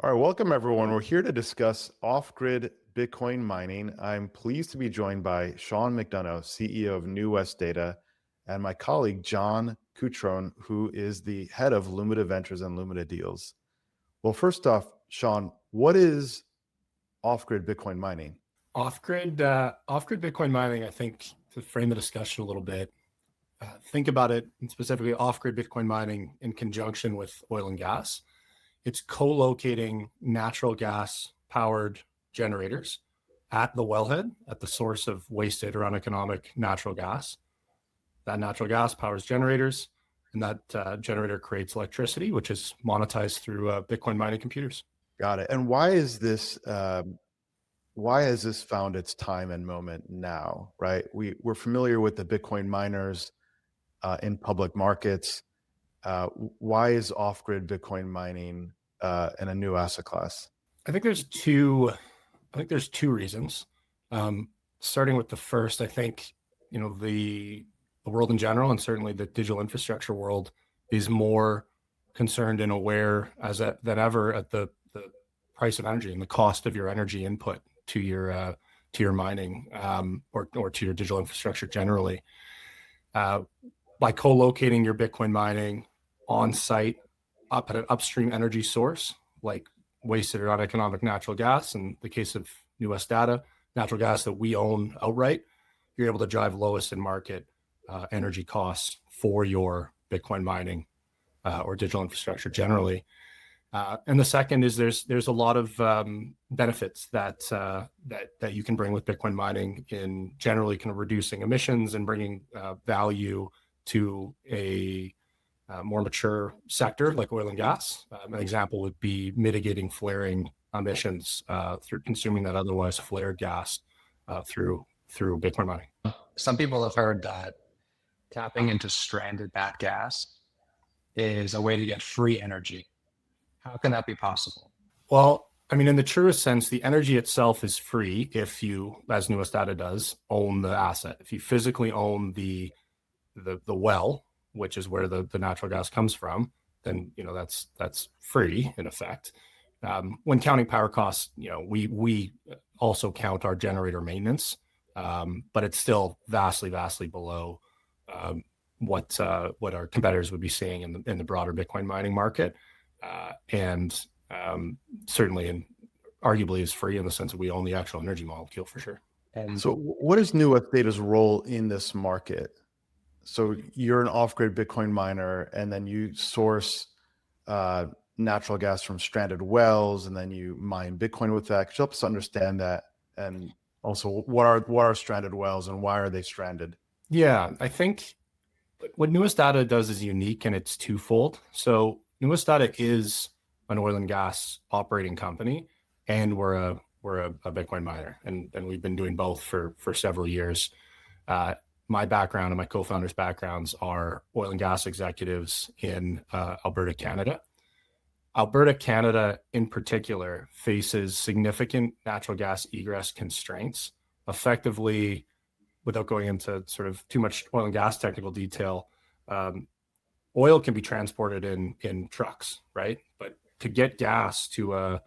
All right, welcome everyone. We're here to discuss off-grid Bitcoin mining. I'm pleased to be joined by Sean McDonough, CEO of New West Data, and my colleague John Cutrone, who is the head of Lumida Ventures and Lumida Deals. Well, first off, Sean, what is off-grid Bitcoin mining? Off-grid Bitcoin mining, I think, to frame the discussion a little bit, think about it, and specifically off-grid Bitcoin mining in conjunction with oil and gas. It's co-locating natural gas-powered generators at the wellhead, at the source of wasted or uneconomic natural gas. That natural gas powers generators, and that generator creates electricity, which is monetized through Bitcoin mining computers. Got it. And why is this? Why has this found its time and moment now? Right, we're familiar with the Bitcoin miners in public markets. Why is off-grid Bitcoin mining in a new asset class? I think there's two reasons. Starting with the first, I think the world in general, and certainly the digital infrastructure world, is more concerned and aware than ever at the price of energy and the cost of your energy input to your mining or to your digital infrastructure generally. By co-locating your Bitcoin mining on site up at an upstream energy source like wasted or uneconomic natural gas, in the case of New West Data, natural gas that we own outright, you're able to drive lowest in market energy costs for your Bitcoin mining or digital infrastructure generally. And the second is there's a lot of benefits that you can bring with Bitcoin mining in generally kind of reducing emissions and bringing value to a more mature sector like oil and gas. An example would be mitigating flaring emissions through consuming that otherwise flared gas through Bitcoin mining. Some people have heard that tapping into stranded nat gas is a way to get free energy. How can that be possible? Well, I mean, in the truest sense, the energy itself is free if you, as New West Data does, own the asset. If you physically own the well, which is where the natural gas comes from, then that's free in effect. When counting power costs, we also count our generator maintenance, but it's still vastly below what our competitors would be seeing in the broader Bitcoin mining market, and certainly and arguably is free in the sense that we own the actual energy molecule for sure. And so, what is New West Data's role in this market? So you're an off-grid Bitcoin miner, and then you source natural gas from stranded wells, and then you mine Bitcoin with that. Could you help us understand that? And also, what are stranded wells, and why are they stranded? Yeah, I think what New West Data does is unique, and it's twofold. So New West Data is an oil and gas operating company, and we're a Bitcoin miner, and we've been doing both for several years. My background and my co-founders' backgrounds are oil and gas executives in Alberta, Canada. Alberta, Canada in particular faces significant natural gas egress constraints. Effectively, without going into sort of too much oil and gas technical detail, oil can be transported in trucks, right? But to get gas to a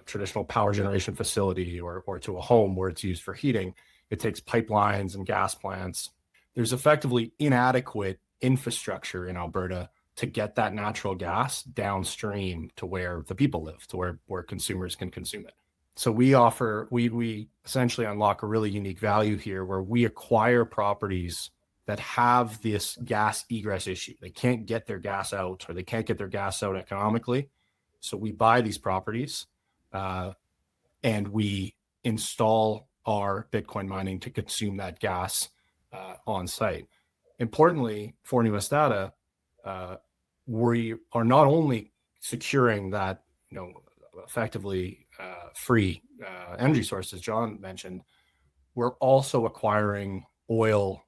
traditional power generation facility or to a home where it's used for heating, it takes pipelines and gas plants. There's effectively inadequate infrastructure in Alberta to get that natural gas downstream to where the people live, to where consumers can consume it. So we essentially unlock a really unique value here where we acquire properties that have this gas egress issue. They can't get their gas out, or they can't get their gas out economically. So we buy these properties and we install our Bitcoin mining to consume that gas on site. Importantly, for New West Data, we are not only securing that effectively free energy sources John mentioned, we're also acquiring oil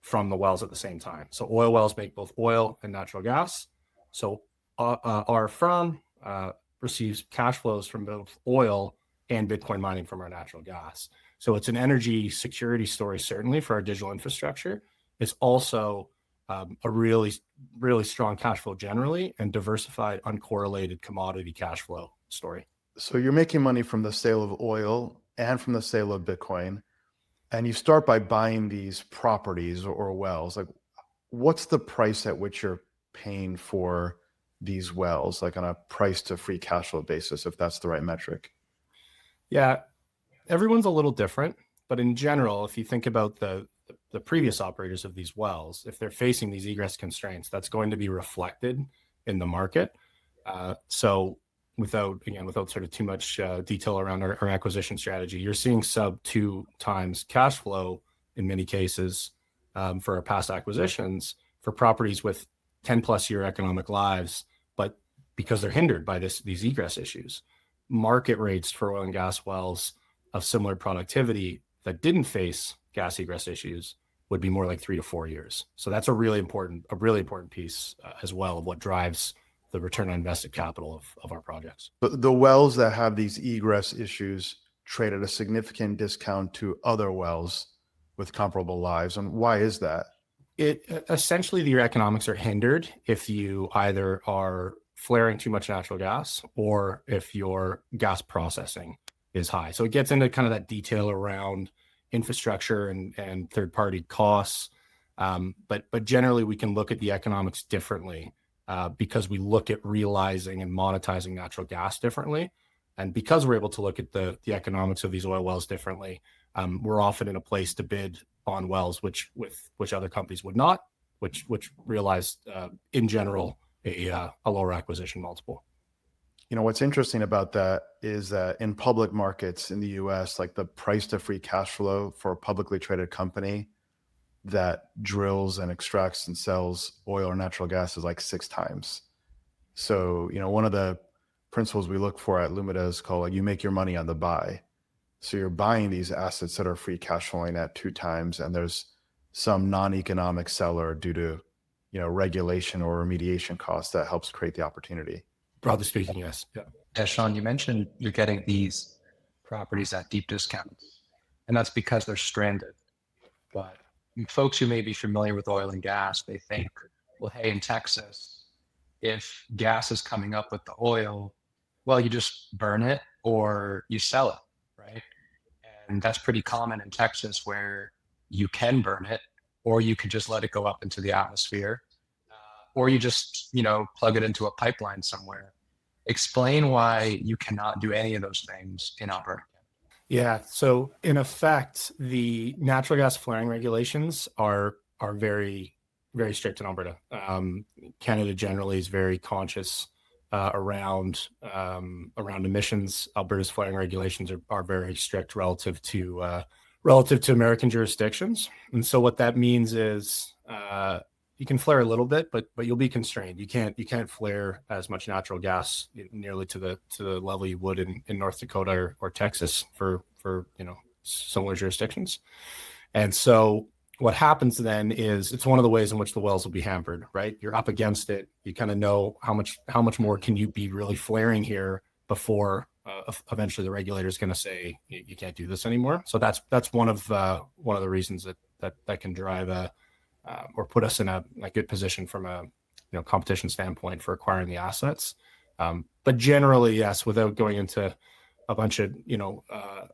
from the wells at the same time. So oil wells make both oil and natural gas. So our firm receives cash flows from both oil and Bitcoin mining from our natural gas. So it's an energy security story, certainly for our digital infrastructure. It's also a really, really strong cash flow generally, and diversified, uncorrelated commodity cash flow story. So you're making money from the sale of oil and from the sale of Bitcoin, and you start by buying these properties or wells. Like, what's the price at which you're paying for these wells, like on a price to free cash flow basis, if that's the right metric? Yeah, everyone's a little different, but in general, if you think about the previous operators of these wells, if they're facing these egress constraints, that's going to be reflected in the market. So without sort of too much detail around our acquisition strategy, you're seeing sub 2x cash flow in many cases for our past acquisitions for properties with 10+ year economic lives, but because they're hindered by these egress issues. Market rates for oil and gas wells of similar productivity that didn't face gas egress issues would be more like 3 to 4 years. So that's a really important piece as well of what drives the return on invested capital of our projects. But the wells that have these egress issues trade at a significant discount to other wells with comparable lives. And why is that? It essentially, your economics are hindered if you either are flaring too much natural gas or if your gas processing is high. So it gets into kind of that detail around infrastructure and third-party costs. But generally, we can look at the economics differently because we look at realizing and monetizing natural gas differently. And because we're able to look at the economics of these oil wells differently, we're often in a place to bid on wells which other companies would not, which realize in general a lower acquisition multiple. You know, what's interesting about that is that in public markets in the US, like the price to free cash flow for a publicly traded company that drills and extracts and sells oil or natural gas is like 6 times. So, you know, one of the principles we look for at Lumida is called, like, you make your money on the buy. So you're buying these assets that are free cash flowing at 2 times, and there's some non-economic seller due to, you know, regulation or remediation costs that helps create the opportunity. Broadly speaking, yes. Yeah, Sean, you mentioned you're getting these properties at deep discounts, and that's because they're stranded. But folks who may be familiar with oil and gas, they think, well, hey, in Texas, if gas is coming up with the oil, well, you just burn it or you sell it, right? And that's pretty common in Texas, where you can burn it or you can just let it go up into the atmosphere, or you just, plug it into a pipeline somewhere. Explain why you cannot do any of those things in Alberta. Yeah. So in effect, the natural gas flaring regulations are very, very strict in Alberta. Canada generally is very conscious around emissions. Alberta's flaring regulations are very strict relative to American jurisdictions. And so what that means is you can flare a little bit, but you'll be constrained. You can't flare as much natural gas nearly to the level you would in North Dakota or Texas for similar jurisdictions. And so what happens then is it's one of the ways in which the wells will be hampered, right? You're up against it. You kind of know how much more can you be really flaring here before eventually the regulator is going to say you can't do this anymore. So that's one of the reasons that can drive or put us in a good position from a competition standpoint for acquiring the assets. But generally, yes, without going into a bunch of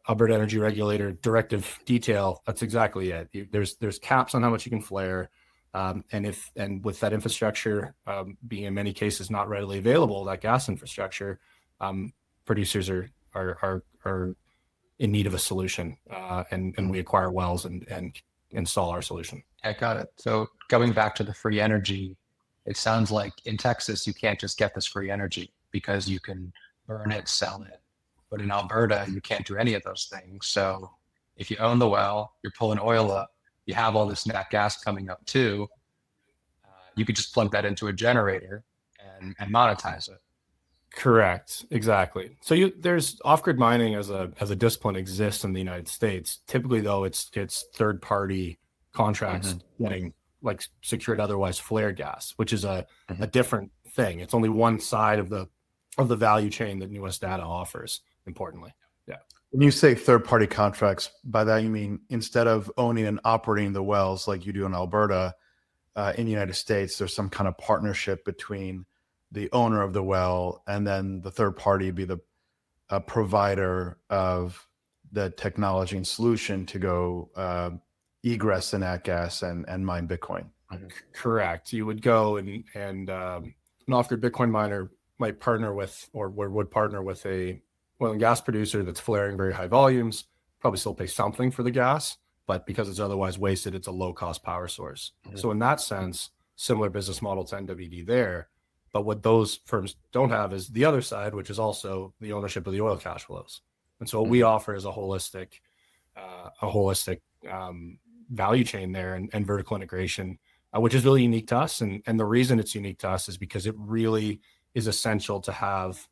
Alberta Energy Regulator directive detail, that's exactly it. There's caps on how much you can flare, and with that infrastructure being in many cases not readily available, that gas infrastructure, producers are in need of a solution, and we acquire wells and install our solution. I got it. So going back to the free energy, it sounds like in Texas, you can't just get this free energy because you can burn it, sell it. But in Alberta, you can't do any of those things. So if you own the well, you're pulling oil up, you have all this nat gas coming up too, you could just plug that into a generator and monetize it. Correct. Exactly. So there's off-grid mining as a discipline exists in the United States. Typically, though, it's third-party contracts getting secured otherwise flared gas, which is a different thing. It's only one side of the value chain that NuWest Data offers. Importantly, yeah. When you say third-party contracts, by that you mean instead of owning and operating the wells like you do in Alberta, in the United States, there's some kind of partnership between the owner of the well and then the third party be the provider of the technology and solution to go egress the nat gas and mine Bitcoin. Correct. You would go and an off-grid Bitcoin miner might partner with, or would partner with a oil and gas producer that's flaring very high volumes, probably still pay something for the gas, but because it's otherwise wasted, it's a low-cost power source. So in that sense, similar business model to NWD there. But what those firms don't have is the other side, which is also the ownership of the oil cash flows. And so what we offer is a holistic value chain there and vertical integration, which is really unique to us. And the reason it's unique to us is because it really is essential to have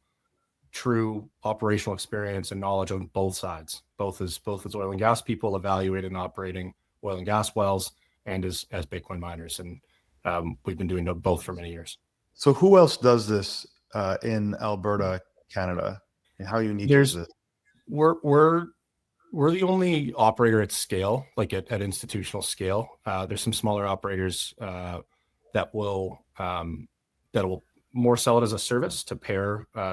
true operational experience and knowledge on both sides, both as oil and gas people evaluating and operating oil and gas wells, and as Bitcoin miners. And we've been doing both for many years. So who else does this in Alberta, Canada? And how unique is this? We're the only operator at scale, like at institutional scale. There's some smaller operators that will more sell it as a service to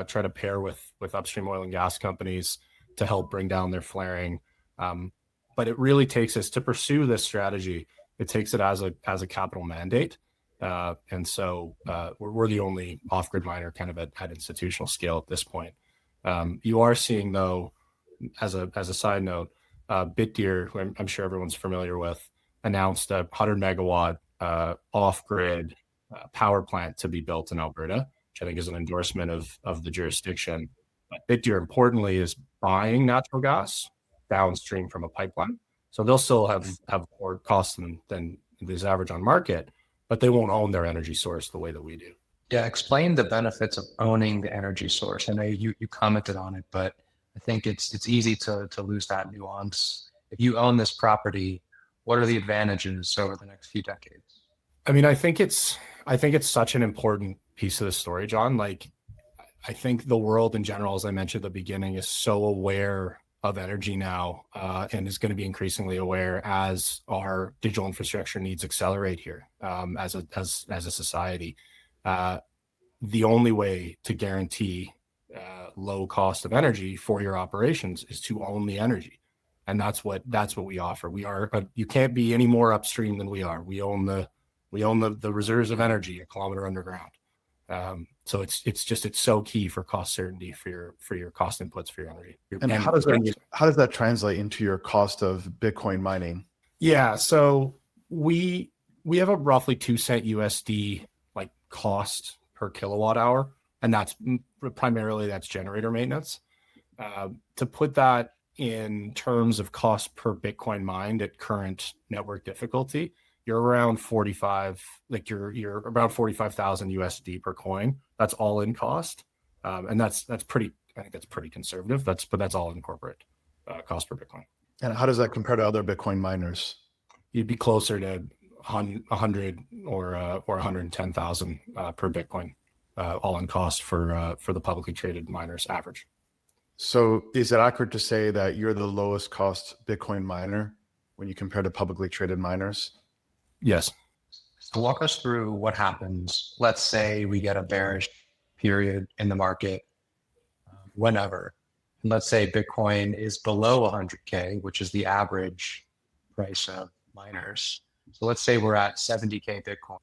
try to pair with upstream oil and gas companies to help bring down their flaring. But it really takes us to pursue this strategy. It takes it as a capital mandate. And so we're the only off-grid miner kind of at institutional scale at this point. You are seeing, though, as a side note, BitDeer, who I'm sure everyone's familiar with, announced a 100 megawatt off-grid power plant to be built in Alberta, which I think is an endorsement of the jurisdiction. But BitDeer, importantly, is buying natural gas downstream from a pipeline. So they'll still have more costs than is average on market, but they won't own their energy source the way that we do. Yeah, explain the benefits of owning the energy source. I know you commented on it, but I think it's easy to lose that nuance. If you own this property, what are the advantages over the next few decades? I mean, I think it's such an important piece of the story, John. Like, I think the world in general, as I mentioned at the beginning, is so aware of energy now, and is going to be increasingly aware as our digital infrastructure needs accelerate here as a society. The only way to guarantee low cost of energy for your operations is to own the energy, and that's what we offer. You can't be any more upstream than we are. We own the reserves of energy a kilometer underground. So it's so key for cost certainty for your cost inputs for your energy. And how does that translate into your cost of Bitcoin mining? Yeah, so we have a roughly 2 cent USD like cost per kilowatt hour, and that's primarily generator maintenance. To put that in terms of cost per Bitcoin mined at current network difficulty, you're around 45, like you're around 45,000 USD per coin. That's all in cost, and that's pretty. I think that's pretty conservative. But that's all in corporate cost per Bitcoin. And how does that compare to other Bitcoin miners? You'd be closer to 100 or 110,000 per Bitcoin, all in cost for the publicly traded miners average. So is it accurate to say that you're the lowest cost Bitcoin miner when you compare to publicly traded miners? Yes. So walk us through what happens. Let's say we get a bearish period in the market, whenever. And let's say Bitcoin is below 100K, which is the average price of miners. So let's say we're at 70K Bitcoin.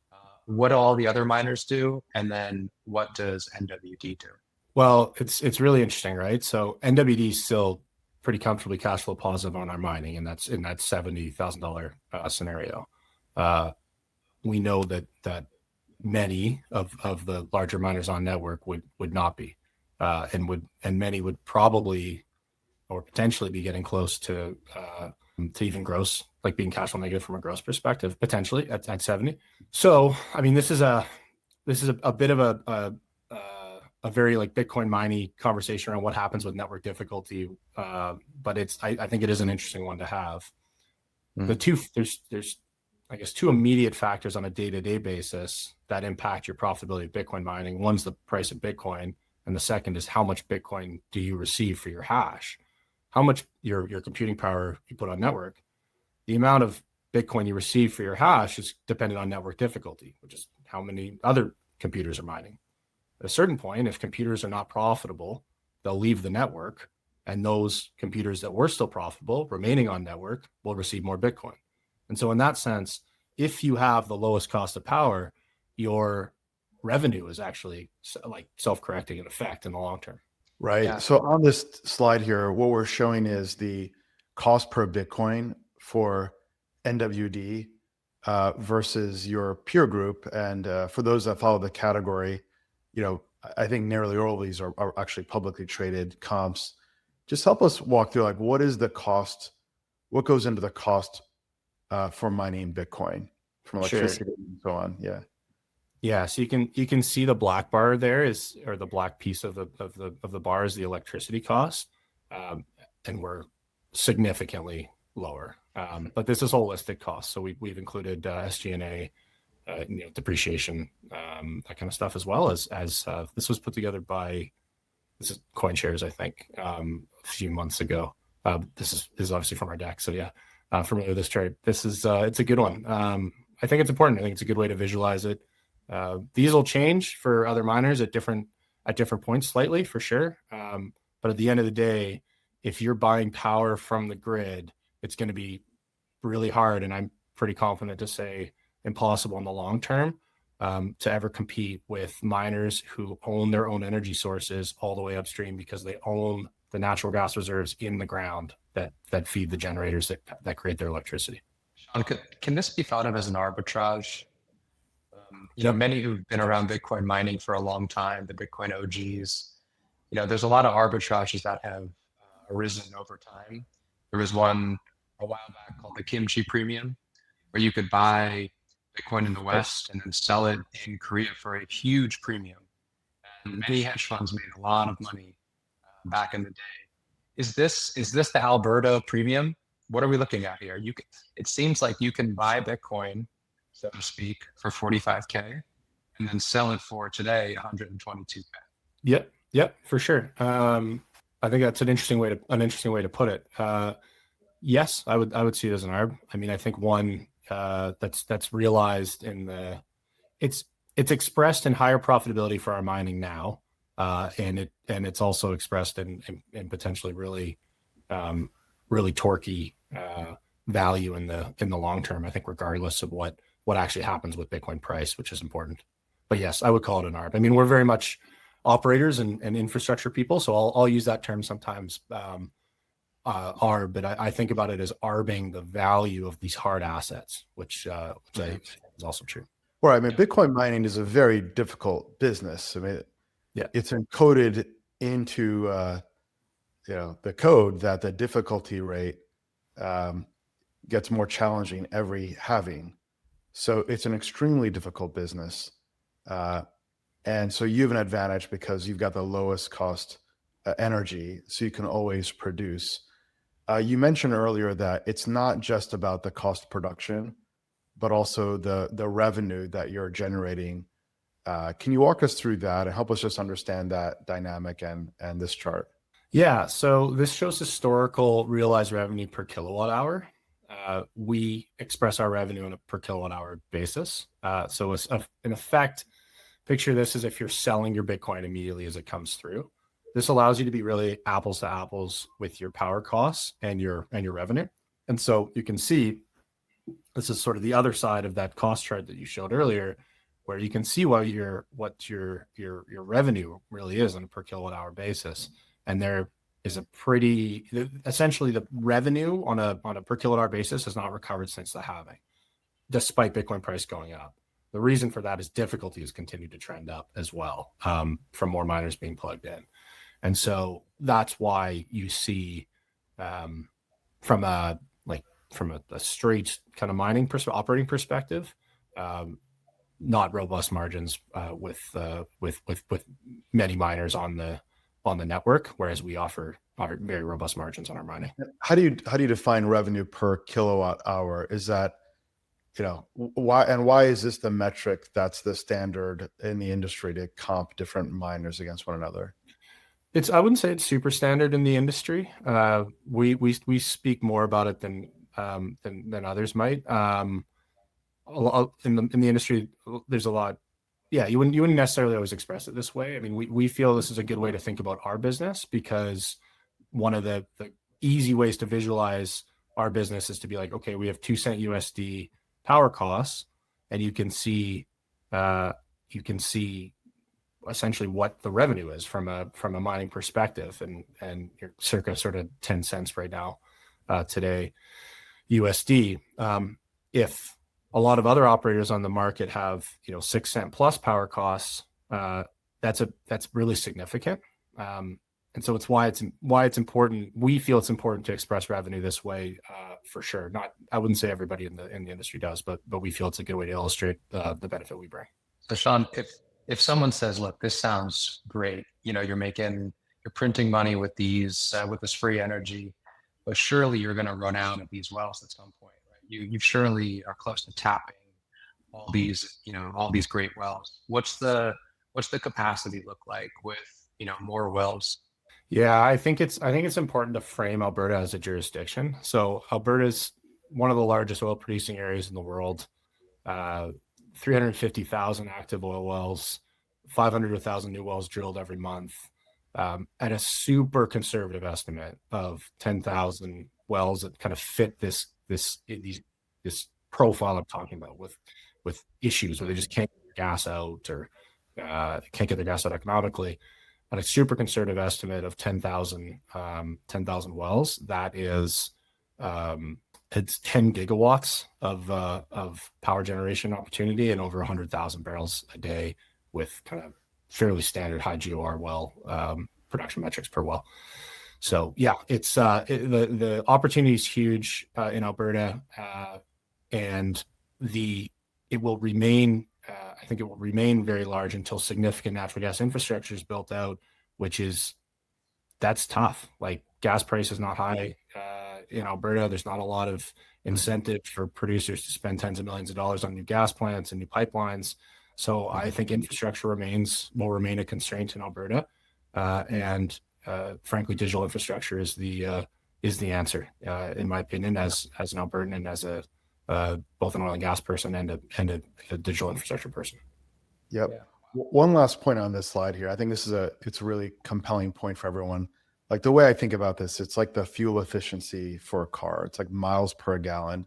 What do all the other miners do? And then what does NWD do? Well, it's really interesting, right? So NWD is still pretty comfortably cash flow positive on our mining, and that's in that $70,000 scenario. We know that many of the larger miners on network would not be, and many would probably or potentially be getting close to even gross, like being cash flow negative from a gross perspective, potentially at 70. So, I mean, this is a bit of a very like Bitcoin mining conversation around what happens with network difficulty, but I think it is an interesting one to have. There's I guess two immediate factors on a day-to-day basis that impact your profitability of Bitcoin mining. One's the price of Bitcoin, and the second is how much Bitcoin do you receive for your hash, how much your computing power you put on network. The amount of Bitcoin you receive for your hash is dependent on network difficulty, which is how many other computers are mining. At a certain point, if computers are not profitable, they'll leave the network, and those computers that were still profitable remaining on network will receive more Bitcoin. And so in that sense, if you have the lowest cost of power, your revenue is actually like self-correcting in effect in the long term. Right. Yeah. So on this slide here, what we're showing is the cost per Bitcoin for NWD versus your peer group. And for those that follow the category, I think nearly all of these are actually publicly traded comps. Just help us walk through, like, what is the cost? What goes into the cost for mining Bitcoin, from electricity and so on? Yeah. Yeah, so you can see the black bar there or the black piece of the bar is the electricity cost, and we're significantly lower. But this is holistic cost, so we've included SG&A, depreciation, that kind of stuff, as well as this was put together by CoinShares, I think, a few months ago. This is obviously from our deck, so yeah, familiar with this chart. This is it's a good one. I think it's important. I think it's a good way to visualize it. These will change for other miners at different points slightly, for sure. But at the end of the day, if you're buying power from the grid, it's going to be really hard, and I'm pretty confident to say impossible in the long term, to ever compete with miners who own their own energy sources all the way upstream, because they own the natural gas reserves in the ground that feed the generators that create their electricity. Sean, can this be thought of as an arbitrage? Many who've been around Bitcoin mining for a long time, the Bitcoin OGs, there's a lot of arbitrages that have arisen over time. There was one a while back called the kimchi premium, where you could buy Bitcoin in the West and then sell it in Korea for a huge premium. And many hedge funds made a lot of money back in the day. Is this the Alberta premium? What are we looking at here? It seems like you can buy Bitcoin, so to speak, for 45K and then sell it for today 122K. Yep, for sure. I think that's an interesting way to put it. Yes, I would see it as an arb. I mean, I think one that's realized it's expressed in higher profitability for our mining now, and it's also expressed in potentially really torquey value in the long term. I think regardless of what actually happens with Bitcoin price, which is important. But yes, I would call it an arb. I mean, we're very much operators and infrastructure people, so I'll use that term sometimes, arb, but I think about it as arbing the value of these hard assets, which I think is also true. Well, I mean, Bitcoin mining is a very difficult business. I mean, it's encoded into the code that the difficulty rate gets more challenging every halving. So it's an extremely difficult business. And so you have an advantage because you've got the lowest cost energy, so you can always produce. You mentioned earlier that it's not just about the cost of production, but also the revenue that you're generating. Can you walk us through that and help us just understand that dynamic and this chart? Yeah, so this shows historical realized revenue per kilowatt hour. We express our revenue on a per kilowatt hour basis. So it's in effect, picture this as if you're selling your Bitcoin immediately as it comes through. This allows you to be really apples to apples with your power costs and your revenue. And so you can see this is sort of the other side of that cost chart that you showed earlier, where you can see what your revenue really is on a per kilowatt hour basis. And there is essentially the revenue on a per kilowatt hour basis has not recovered since the halving, despite Bitcoin price going up. The reason for that is difficulty has continued to trend up as well, from more miners being plugged in. And so that's why you see, from a straight kind of mining operating perspective, not robust margins with many miners on the network, whereas we offer very robust margins on our mining. How do you define revenue per kilowatt hour? Is that, why is this the metric that's the standard in the industry to comp different miners against one another? I wouldn't say it's super standard in the industry. We speak more about it than than others might. In the industry, there's a lot. Yeah, you wouldn't necessarily always express it this way. I mean, we feel this is a good way to think about our business, because one of the easy ways to visualize our business is to be like, okay, we have 2 cent USD power costs, and you can see essentially what the revenue is from a mining perspective, and you're circa sort of 10 cents right now today USD. If a lot of other operators on the market have 6 cent plus power costs, that's really significant. And so it's why it's important. We feel it's important to express revenue this way, for sure. I wouldn't say everybody in the industry does, but we feel it's a good way to illustrate the benefit we bring. So Sean, if someone says, look, this sounds great, you're printing money with these with this free energy, but surely you're going to run out of these wells at some point, right? You surely are close to tapping all these great wells. What's the capacity look like with more wells? Yeah, I think it's important to frame Alberta as a jurisdiction. So Alberta's one of the largest oil producing areas in the world. 350,000 active oil wells, 500 to 1,000 new wells drilled every month, at a super conservative estimate of 10,000 wells that kind of fit this profile I'm talking about, with issues where they just can't get their gas out, or can't get their gas out economically. At a super conservative estimate of 10,000 wells, that is it's 10 gigawatts of power generation opportunity, and over 100,000 barrels a day, with kind of fairly standard high GOR well production metrics per well. So yeah, it's the opportunity is huge in Alberta, and it will remain. I think it will remain very large until significant natural gas infrastructure is built out, that's tough. Like, gas price is not high in Alberta. There's not a lot of incentive for producers to spend tens of millions of dollars on new gas plants and new pipelines. So I think infrastructure will remain a constraint in Alberta, and frankly, digital infrastructure is the answer, in my opinion, as an Albertan and as both an oil and gas person and a digital infrastructure person. Yep. Yeah. One last point on this slide here. I think it's a really compelling point for everyone. Like, the way I think about this, it's like the fuel efficiency for a car. It's like miles per gallon.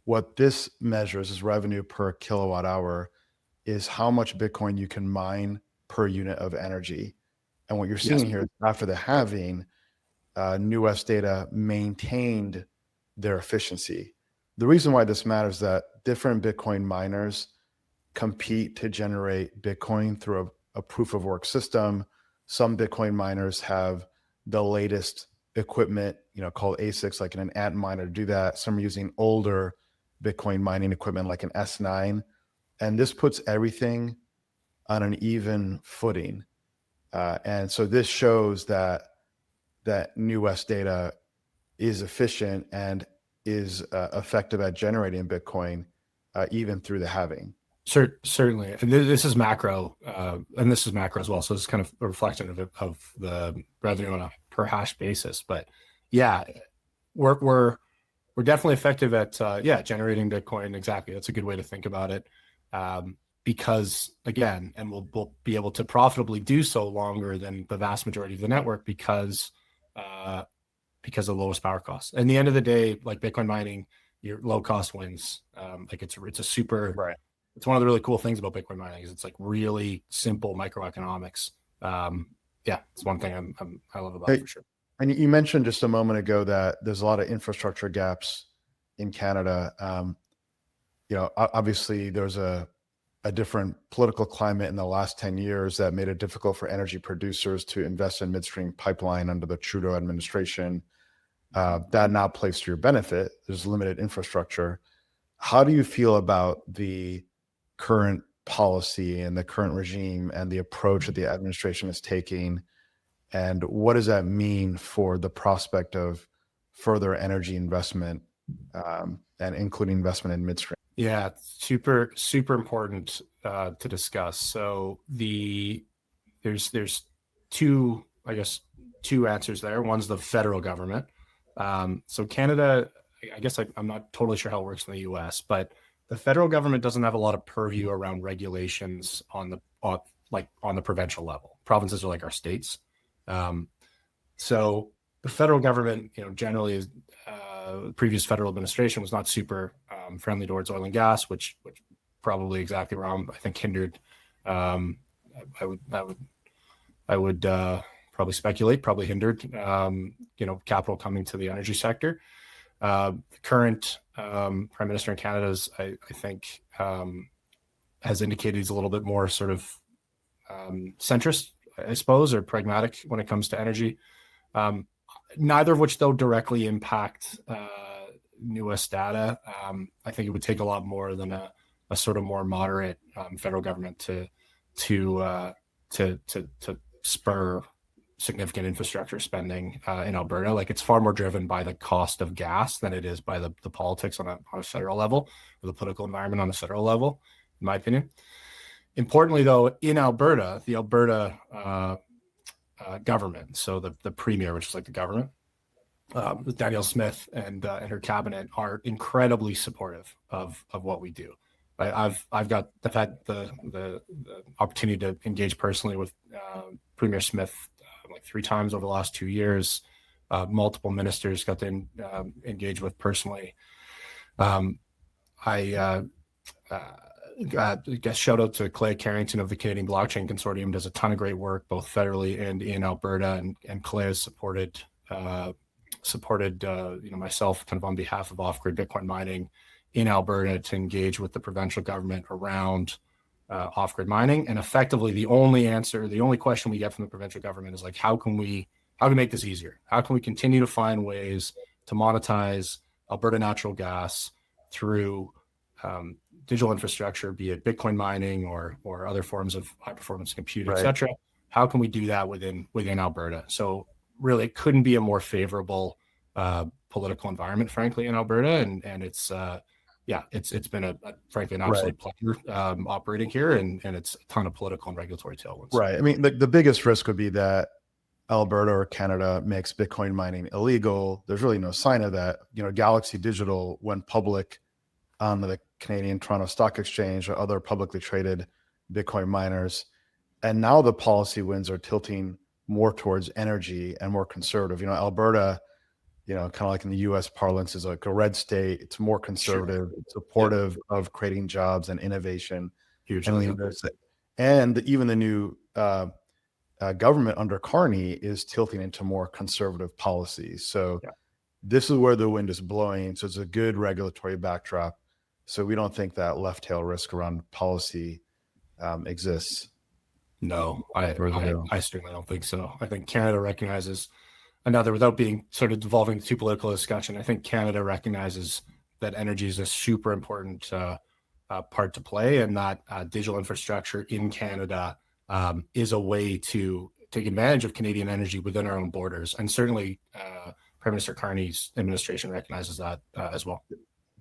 What this measures is revenue per kilowatt hour, is how much Bitcoin you can mine per unit of energy. And what you're seeing here is, after the halving, New West Data maintained their efficiency. The reason why this matters is that different Bitcoin miners compete to generate Bitcoin through a proof of work system. Some Bitcoin miners have the latest equipment, called ASICs, like an ant miner, to do that. Some are using older Bitcoin mining equipment, like an S9. And this puts everything on an even footing. And so this shows that New West Data is efficient and is effective at generating Bitcoin, even through the halving. Certainly. And this is macro, and this is macro as well. So it's kind of a reflection of the revenue on a per hash basis. But yeah, we're definitely effective at generating Bitcoin. Exactly. That's a good way to think about it. Because, again, and we'll be able to profitably do so longer than the vast majority of the network, because of lowest power costs. And at the end of the day, like Bitcoin mining, your low cost wins. Like, it's a super right. It's one of the really cool things about Bitcoin mining, is it's like really simple microeconomics. It's one thing I love about it, for sure. And you mentioned just a moment ago that there's a lot of infrastructure gaps in Canada. Obviously there's a different political climate in the last 10 years that made it difficult for energy producers to invest in midstream pipeline under the Trudeau administration. That now plays to your benefit. There's limited infrastructure. How do you feel about the current policy and the current regime and the approach that the administration is taking? And what does that mean for the prospect of further energy investment, and including investment in midstream? Yeah, super, super important to discuss. So there's two answers there. One's the federal government. So Canada I guess I'm not totally sure how it works in the US, but the federal government doesn't have a lot of purview around regulations on the provincial level. Provinces are like our states. So the federal government, generally is, previous federal administration was not super friendly towards oil and gas, which probably exactly wrong. I think hindered. I would probably speculate, probably hindered, capital coming to the energy sector. The current prime minister in Canada is, I think, has indicated he's a little bit more sort of centrist, I suppose, or pragmatic when it comes to energy. Neither of which, though, directly impact New West data. I think it would take a lot more than a sort of more moderate federal government to spur significant infrastructure spending in Alberta. Like, it's far more driven by the cost of gas than it is by the politics on a federal level, or the political environment on a federal level, in my opinion. Importantly, though, in Alberta, the Alberta government, so the premier, which is like the government, Danielle Smith and her cabinet are incredibly supportive of what we do. I've had the opportunity to engage personally with Premier Smith like 3 times over the last 2 years. Multiple ministers got to engage with personally. I guess shout out to Clay Carrington of the Canadian Blockchain Consortium. Does a ton of great work both federally and in Alberta, and Clay has supported myself kind of on behalf of off-grid Bitcoin mining in Alberta to engage with the provincial government around off-grid mining. And effectively, the only question we get from the provincial government is like, how can we make this easier? How can we continue to find ways to monetize Alberta natural gas through digital infrastructure, be it Bitcoin mining or other forms of high performance compute, et cetera? How can we do that within Alberta? So really, it couldn't be a more favorable political environment, frankly, in Alberta, and it's been frankly an absolute pleasure operating here, and it's a ton of political and regulatory tailwinds. Right. I mean, the biggest risk would be that Alberta or Canada makes Bitcoin mining illegal. There's really no sign of that. Galaxy Digital went public on the Canadian Toronto Stock Exchange or other publicly traded Bitcoin miners, and now the policy winds are tilting more towards energy and more conservative. Alberta, kind of like in the U.S. parlance, is like a red state. It's more conservative, supportive of creating jobs and innovation. Huge. And even the new government under Carney is tilting into more conservative policies. So this is where the wind is blowing. So it's a good regulatory backdrop. So we don't think that left tail risk around policy exists. No, I certainly don't think so. I think Canada recognizes without being sort of devolving to political discussion, I think Canada recognizes that energy is a super important part to play, and that digital infrastructure in Canada is a way to take advantage of Canadian energy within our own borders. And certainly Prime Minister Carney's administration recognizes that as well.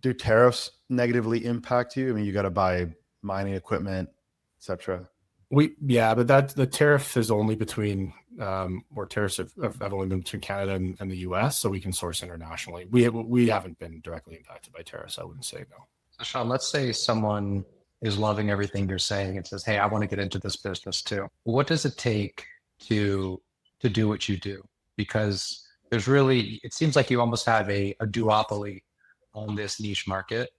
Do tariffs negatively impact you? I mean, you got to buy mining equipment, et cetera. But the tariff is only between, or tariffs have only been between Canada and the US, so we can source internationally. We haven't been directly impacted by tariffs, I wouldn't say, no. So Sean, let's say someone is loving everything you're saying and says, hey, I want to get into this business too. What does it take to do what you do? Because it seems like you almost have a duopoly on this niche market.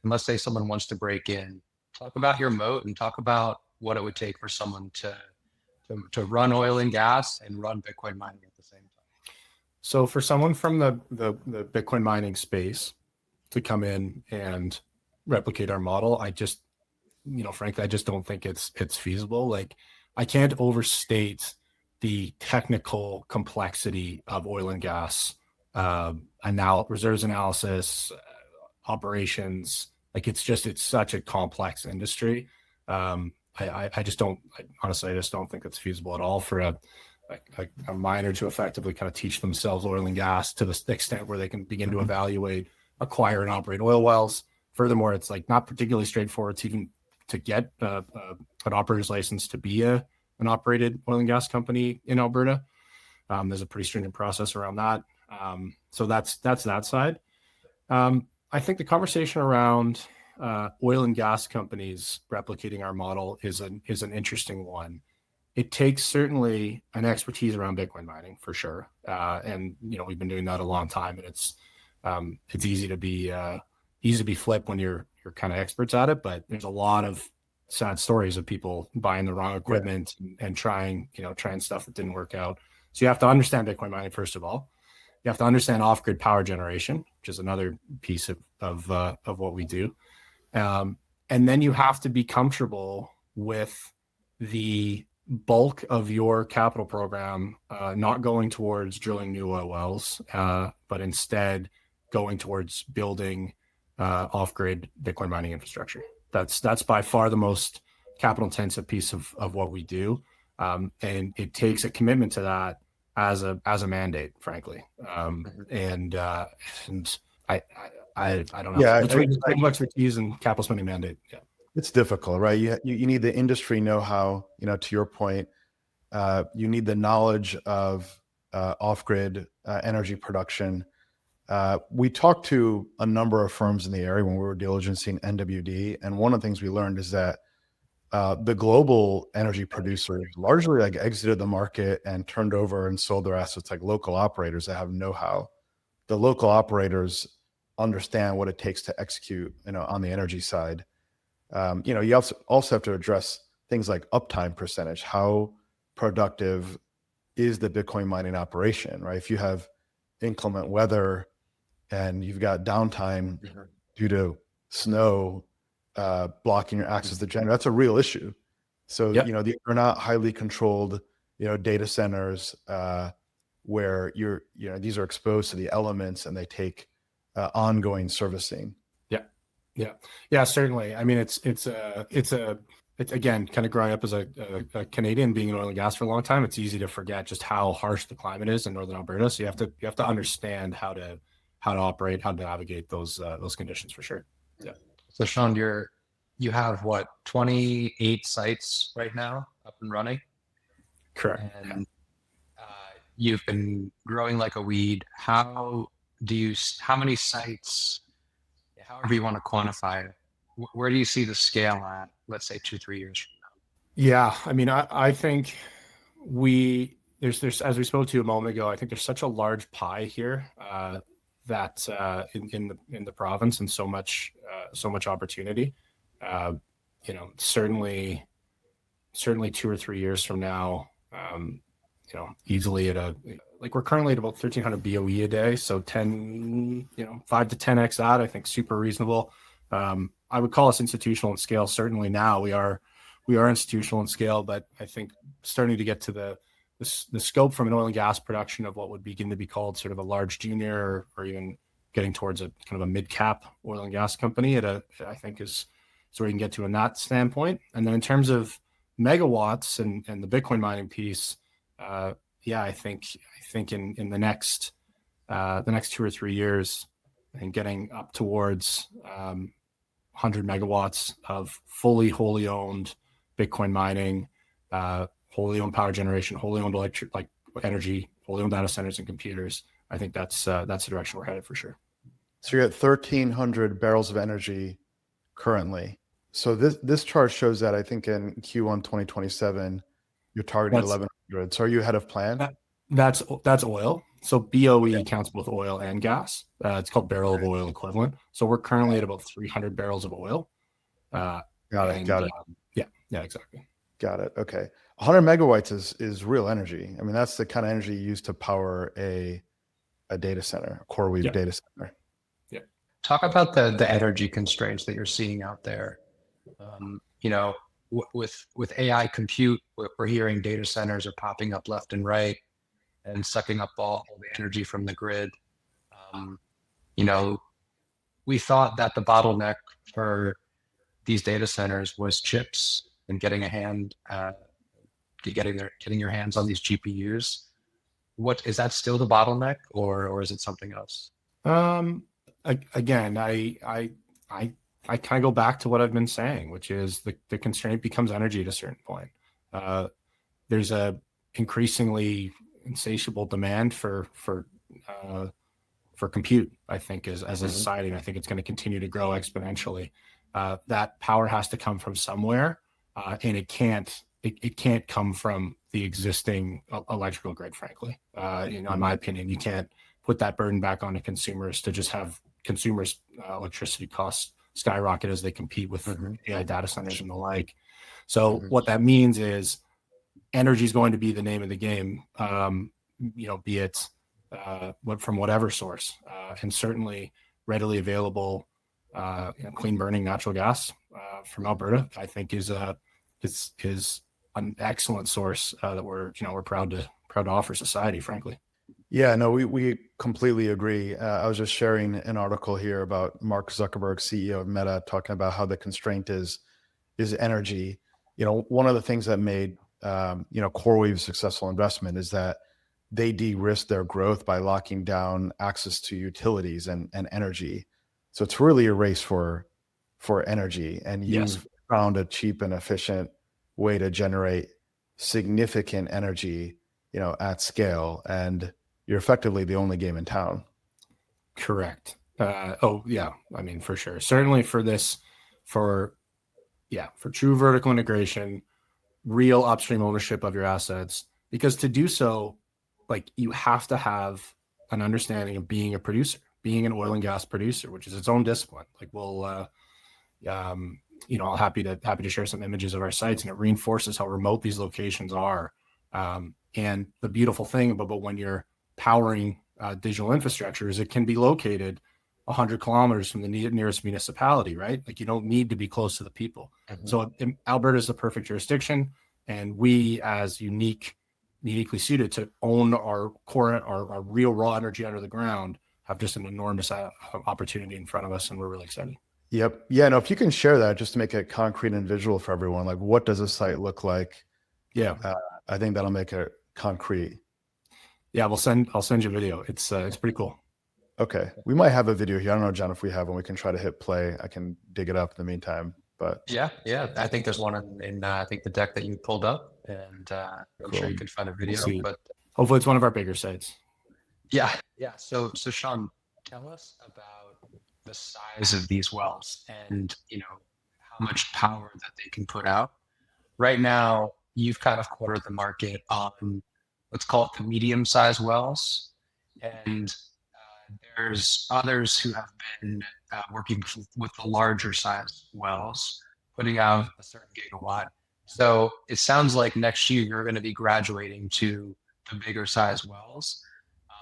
And let's say someone wants to break in. Talk about your moat and talk about what it would take for someone to run oil and gas and run Bitcoin mining at the same time. So for someone from the Bitcoin mining space to come in and replicate our model, frankly, I just don't think it's feasible. Like, I can't overstate the technical complexity of oil and gas reserves analysis, operations. Like, it's such a complex industry. I just don't think it's feasible at all for a miner to effectively kind of teach themselves oil and gas to the extent where they can begin to evaluate, acquire, and operate oil wells. Furthermore, it's like not particularly straightforward to even to get an operator's license to be an operated oil and gas company in Alberta. There's a pretty stringent process around that. So that's that side. I think the conversation around oil and gas companies replicating our model is an interesting one. It takes certainly an expertise around Bitcoin mining for sure, and we've been doing that a long time, and it's easy to be flipped when you're kind of experts at it. But there's a lot of sad stories of people buying the wrong equipment and trying stuff that didn't work out. So you have to understand Bitcoin mining first of all. You have to understand off-grid power generation, which is another piece of what we do, and then you have to be comfortable with the bulk of your capital program not going towards drilling new oil wells, but instead going towards building off-grid Bitcoin mining infrastructure. That's by far the most capital-intensive piece of what we do, and it takes a commitment to that as a mandate, frankly. And I don't know. Yeah, it's expertise and capital spending mandate. Yeah, it's difficult, right? You need the industry know-how. To your point, you need the knowledge of off-grid energy production. We talked to a number of firms in the area when we were diligencing NWD, and one of the things we learned is that the global energy producers largely exited the market and turned over and sold their assets like local operators that have know-how. The local operators understand what it takes to execute, on the energy side. You also have to address things like uptime percentage. How productive is the Bitcoin mining operation, right? If you have inclement weather and you've got downtime due to snow blocking your access to generator, that's a real issue. So, these are not highly controlled, data centers where these are exposed to the elements and they take ongoing servicing. Yeah, certainly. I mean, it's again, kind of growing up as a Canadian, being in oil and gas for a long time, it's easy to forget just how harsh the climate is in northern Alberta. So you have to understand how to operate, how to navigate those conditions for sure. Yeah. So Sean, you have what, 28 sites right now up and running? Correct. And you've been growing like a weed. How many sites, however you want to quantify it, where do you see the scale at, let's say 2-3 years from now? Yeah, I mean, I think there's as we spoke to a moment ago, I think there's such a large pie here that in the province, and so much opportunity. Certainly 2 or 3 years from now, easily we're currently at about 1,300 BOE a day. So 5 to 10x that, I think, super reasonable. I would call us institutional in scale. Certainly now we are institutional in scale, but I think starting to get to the scope from an oil and gas production of what would begin to be called sort of a large junior, or even getting towards a kind of a mid-cap oil and gas company I think is where you can get to in that standpoint. And then in terms of megawatts and the Bitcoin mining piece, I think in the next 2 or 3 years, and getting up towards 100 megawatts of wholly owned Bitcoin mining, wholly owned power generation, wholly owned electric, like energy, wholly owned data centers and computers. I think that's the direction we're headed for sure. So you're at 1,300 barrels of energy currently. So this chart shows that I think in Q1 2027, you're targeting 1,100. So are you ahead of plan? That's oil. So BOE counts both oil and gas. It's called barrel of oil equivalent. So we're currently at about 300 barrels of oil. Got it. Yeah, exactly. Got it. Okay. 100 megawatts is real energy. I mean, that's the kind of energy used to power a data center, a CoreWeave data center. Yeah. Talk about the energy constraints that you're seeing out there. With AI compute, we're hearing data centers are popping up left and right and sucking up all the energy from the grid. We thought that the bottleneck for these data centers was chips and getting your hands on these GPUs. What is that still the bottleneck, or is it something else? Again, I kind of go back to what I've been saying, which is the constraint becomes energy at a certain point. There's a increasingly insatiable demand for compute, I think, as a society. And I think it's going to continue to grow exponentially. That power has to come from somewhere, and it can't come from the existing electrical grid, frankly. In my opinion, you can't put that burden back on the consumers to just have consumers' electricity costs skyrocket as they compete with AI data centers and the like. So what that means is energy is going to be the name of the game, be it from whatever source, and certainly readily available, clean burning natural gas from Alberta, I think is an excellent source that we're proud to offer society, frankly. Yeah, no, we completely agree. I was just sharing an article here about Mark Zuckerberg, CEO of Meta, talking about how the constraint is energy. One of the things that made CoreWeave successful investment is that they de-risk their growth by locking down access to utilities and energy. So it's really a race for energy, and you've found a cheap and efficient way to generate significant energy, at scale, and you're effectively the only game in town. Correct. I mean, for sure. Certainly for true vertical integration, real upstream ownership of your assets, because to do so, like, you have to have an understanding of being a producer, being an oil and gas producer, which is its own discipline. Like I'm happy to share some images of our sites, and it reinforces how remote these locations are. And the beautiful thing about when you're powering digital infrastructure is it can be located 100 kilometers from the nearest municipality, right? Like, you don't need to be close to the people. So Alberta is the perfect jurisdiction, and we, as uniquely suited to own our real raw energy under the ground, have just an enormous opportunity in front of us, and we're really excited. Yep. Yeah. No, if you can share that just to make it concrete and visual for everyone, like, what does a site look like? Yeah. I think that'll make it concrete. Yeah, I'll send you a video. It's pretty cool. Okay. We might have a video here. I don't know, John, if we have one. We can try to hit play. I can dig it up in the meantime. But yeah. I think there's one in I think the deck that you pulled up, and I'm sure you can find a video. But hopefully, it's one of our bigger sites. Yeah. So Sean, tell us about the size of these wells and how much power that they can put out. Right now, you've kind of cornered the market on, let's call it, the medium-sized wells, and there's others who have been working with the larger size wells, putting out a certain gigawatt. So it sounds like next year you're going to be graduating to the bigger size wells.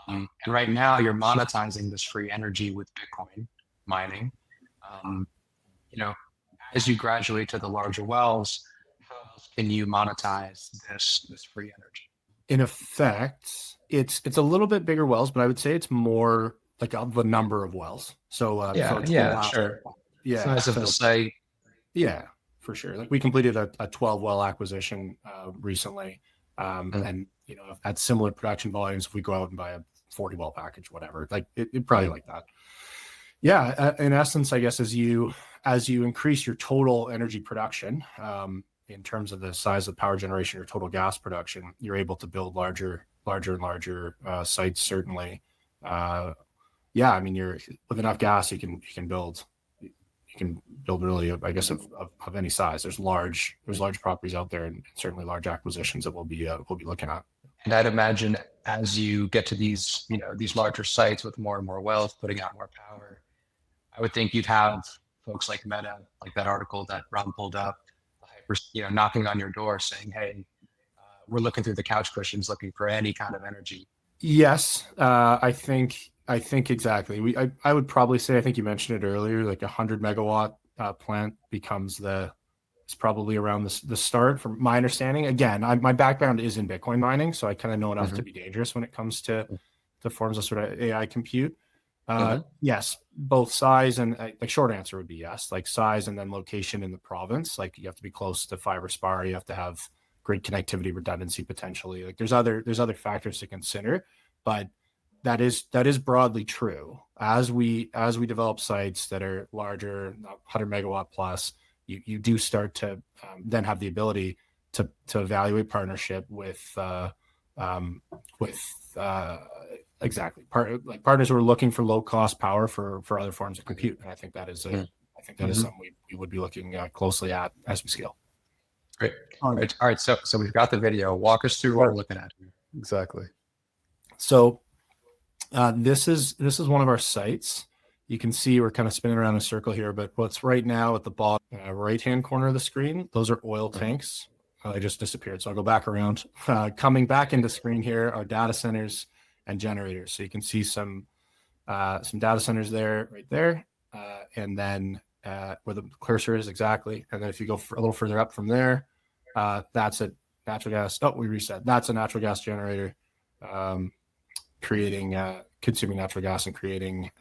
And right now you're monetizing this free energy with Bitcoin mining. As you graduate to the larger wells, how else can you monetize this free energy? In effect, it's a little bit bigger wells, but I would say it's more like the number of wells. So sure. Yeah, size of the site. Yeah, for sure. Like, we completed a 12 well acquisition recently, and at similar production volumes, if we go out and buy a 40 well package, whatever, like it probably like that. Yeah, in essence, I guess as you increase your total energy production, in terms of the size of power generation or total gas production, you're able to build larger and larger sites. Certainly, I mean, you're with enough gas, you can build really, I guess, of any size. There's large properties out there, and certainly large acquisitions that we'll be looking at. And I'd imagine as you get to these larger sites with more and more wells putting out more power, I would think you'd have folks like Meta, like that article that Ron pulled up, knocking on your door saying, "Hey, we're looking through the couch cushions, looking for any kind of energy." Yes, I think exactly. I would probably say, I think you mentioned it earlier, like 100 megawatt plant it's probably around the start, from my understanding. Again, my background is in Bitcoin mining, so I kind of know enough to be dangerous when it comes to forms of sort of AI compute. Yes, both size and like, short answer would be yes, like size and then location in the province. Like, you have to be close to fiber spar, you have to have grid connectivity, redundancy potentially. Like, there's other factors to consider, but that is broadly true. As we develop sites that are larger, 100 megawatt plus, you do start to then have the ability to evaluate partnership with Exactly. Partners who are looking for low cost power for other forms of compute. And I think that is something we would be looking closely at as we scale. Great. All right. So we've got the video. Walk us through what we're looking at here. Exactly. So this is one of our sites. You can see we're kind of spinning around in a circle here, but what's right now at the bottom right-hand corner of the screen, those are oil tanks. They just disappeared. So I'll go back around. Coming back into screen here are data centers and generators. So you can see some data centers there, right there. And then where the cursor is exactly. And then if you go a little further up from there, that's a natural gas. Oh, we reset. That's a natural gas generator. Consuming natural gas and creating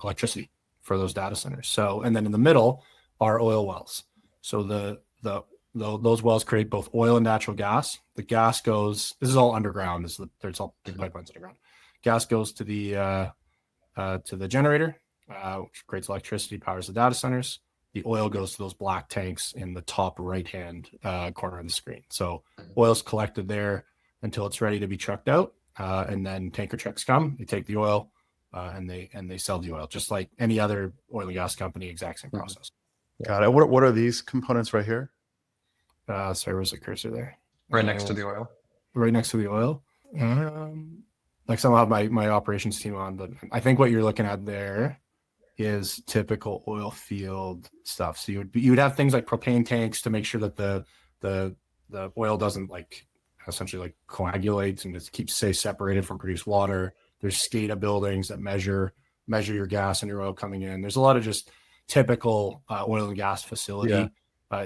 electricity for those data centers. So, and then in the middle are oil wells. So those wells create both oil and natural gas. The gas goes. This is all underground. There's all pipelines underground. Gas goes to the generator, which creates electricity, powers the data centers. The oil goes to those black tanks in the top right-hand corner of the screen. So oil's collected there until it's ready to be trucked out. And then tanker trucks come, they take the oil, and they sell the oil, just like any other oil and gas company, exact same process. Got it. What are these components right here? Sorry, where's the cursor there? Right next to the oil. Right next to the oil. Like some have my operations team on, but I think what you're looking at there is typical oil field stuff. So you would have things like propane tanks to make sure that the oil doesn't essentially coagulates and just keeps separated from produced water. There's SCADA buildings that measure your gas and your oil coming in. There's a lot of just typical oil and gas facility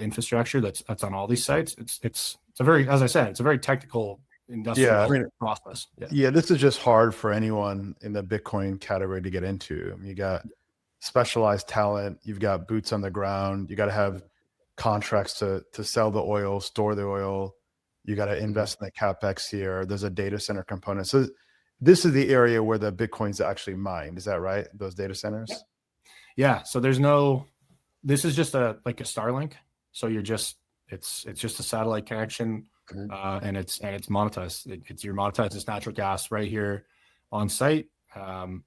infrastructure that's on all these sites. It's a very, as I said, it's a very technical industrial process. Yeah, this is just hard for anyone in the Bitcoin category to get into. You got specialized talent, you've got boots on the ground, you got to have contracts to sell the oil, store the oil. You got to invest in the CapEx here. There's a data center component. So this is the area where the Bitcoin's actually mined. Is that right? Those data centers? Yeah. So this is just a Starlink. So it's just a satellite connection, and it's monetized. You're monetized as natural gas right here on site. And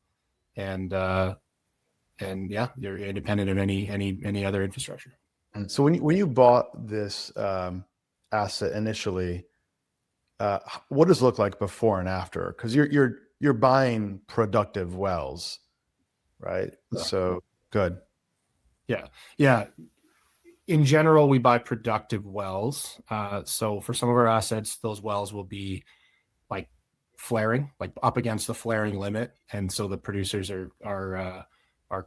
yeah, you're independent of any other infrastructure. So when you bought this, asset initially, what does it look like before and after? Because you're buying productive wells, right? So good. Yeah. In general, we buy productive wells. So for some of our assets, those wells will be like flaring, like up against the flaring limit, and so the producers are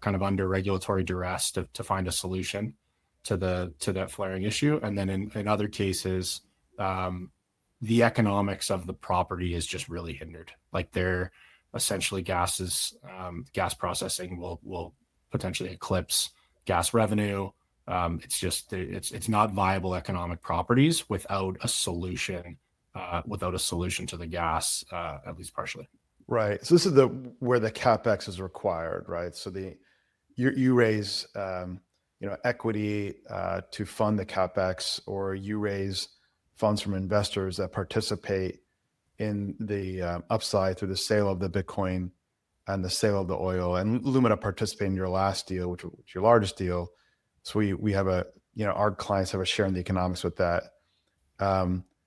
kind of under regulatory duress to find a solution to that flaring issue. And then in other cases, the economics of the property is just really hindered. Like they're essentially gas processing will potentially eclipse gas revenue. It's not viable economic properties without a solution to the gas, at least partially. Right. So this is where the CapEx is required, right? So you raise equity to fund the CapEx, or you raise funds from investors that participate in the upside through the sale of the Bitcoin and the sale of the oil. And Lumina participated in your last deal, which was your largest deal. So we have our clients have a share in the economics with that.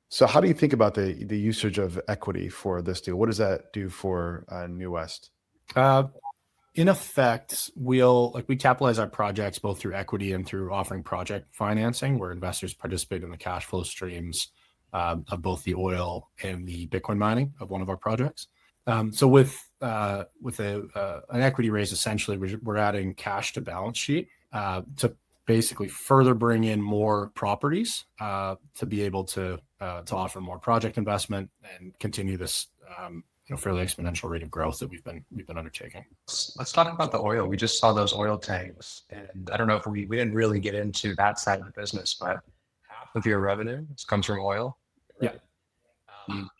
So how do you think about the usage of equity for this deal? What does that do for New West? In effect, we capitalize our projects both through equity and through offering project financing, where investors participate in the cash flow streams of both the oil and the Bitcoin mining of one of our projects. So with an equity raise, essentially we're adding cash to balance sheet to basically further bring in more properties to be able to offer more project investment and continue this fairly exponential rate of growth that we've been undertaking. Let's talk about the oil. We just saw those oil tanks, and I don't know if we didn't really get into that side of the business, but half of your revenue comes from oil. Yeah.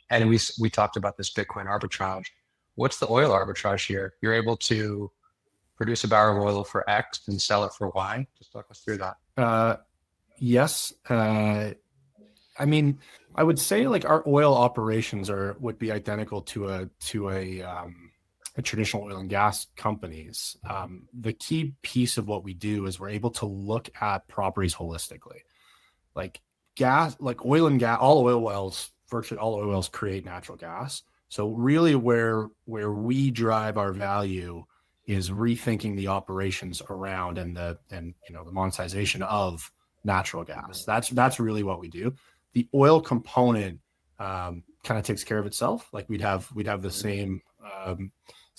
And we talked about this Bitcoin arbitrage. What's the oil arbitrage here? You're able to produce a barrel of oil for X and sell it for Y. Just talk us through that. Yes. I mean, I would say like our oil operations would be identical to a traditional oil and gas companies. The key piece of what we do is we're able to look at properties holistically. Like gas, like oil and gas, all oil wells, virtually all oil wells create natural gas. So really where we drive our value is rethinking the operations around and the monetization of natural gas. That's really what we do. The oil component kind of takes care of itself. Like we'd have the same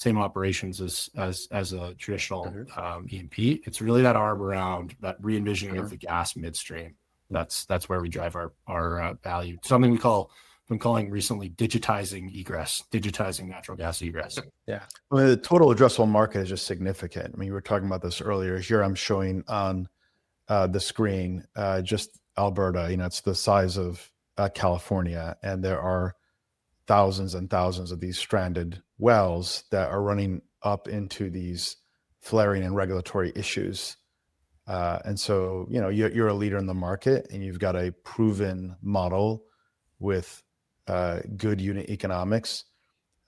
operations as a traditional E&P. It's really that arb around that re-envisioning of the gas midstream. That's where we drive our value. Something been calling recently digitizing natural gas egress. Yeah. I mean, the total addressable market is just significant. I mean, you were talking about this earlier. Here I'm showing on the screen just Alberta. It's the size of California, and there are thousands and thousands of these stranded wells that are running up into these flaring and regulatory issues. And so, you're a leader in the market, and you've got a proven model with good unit economics.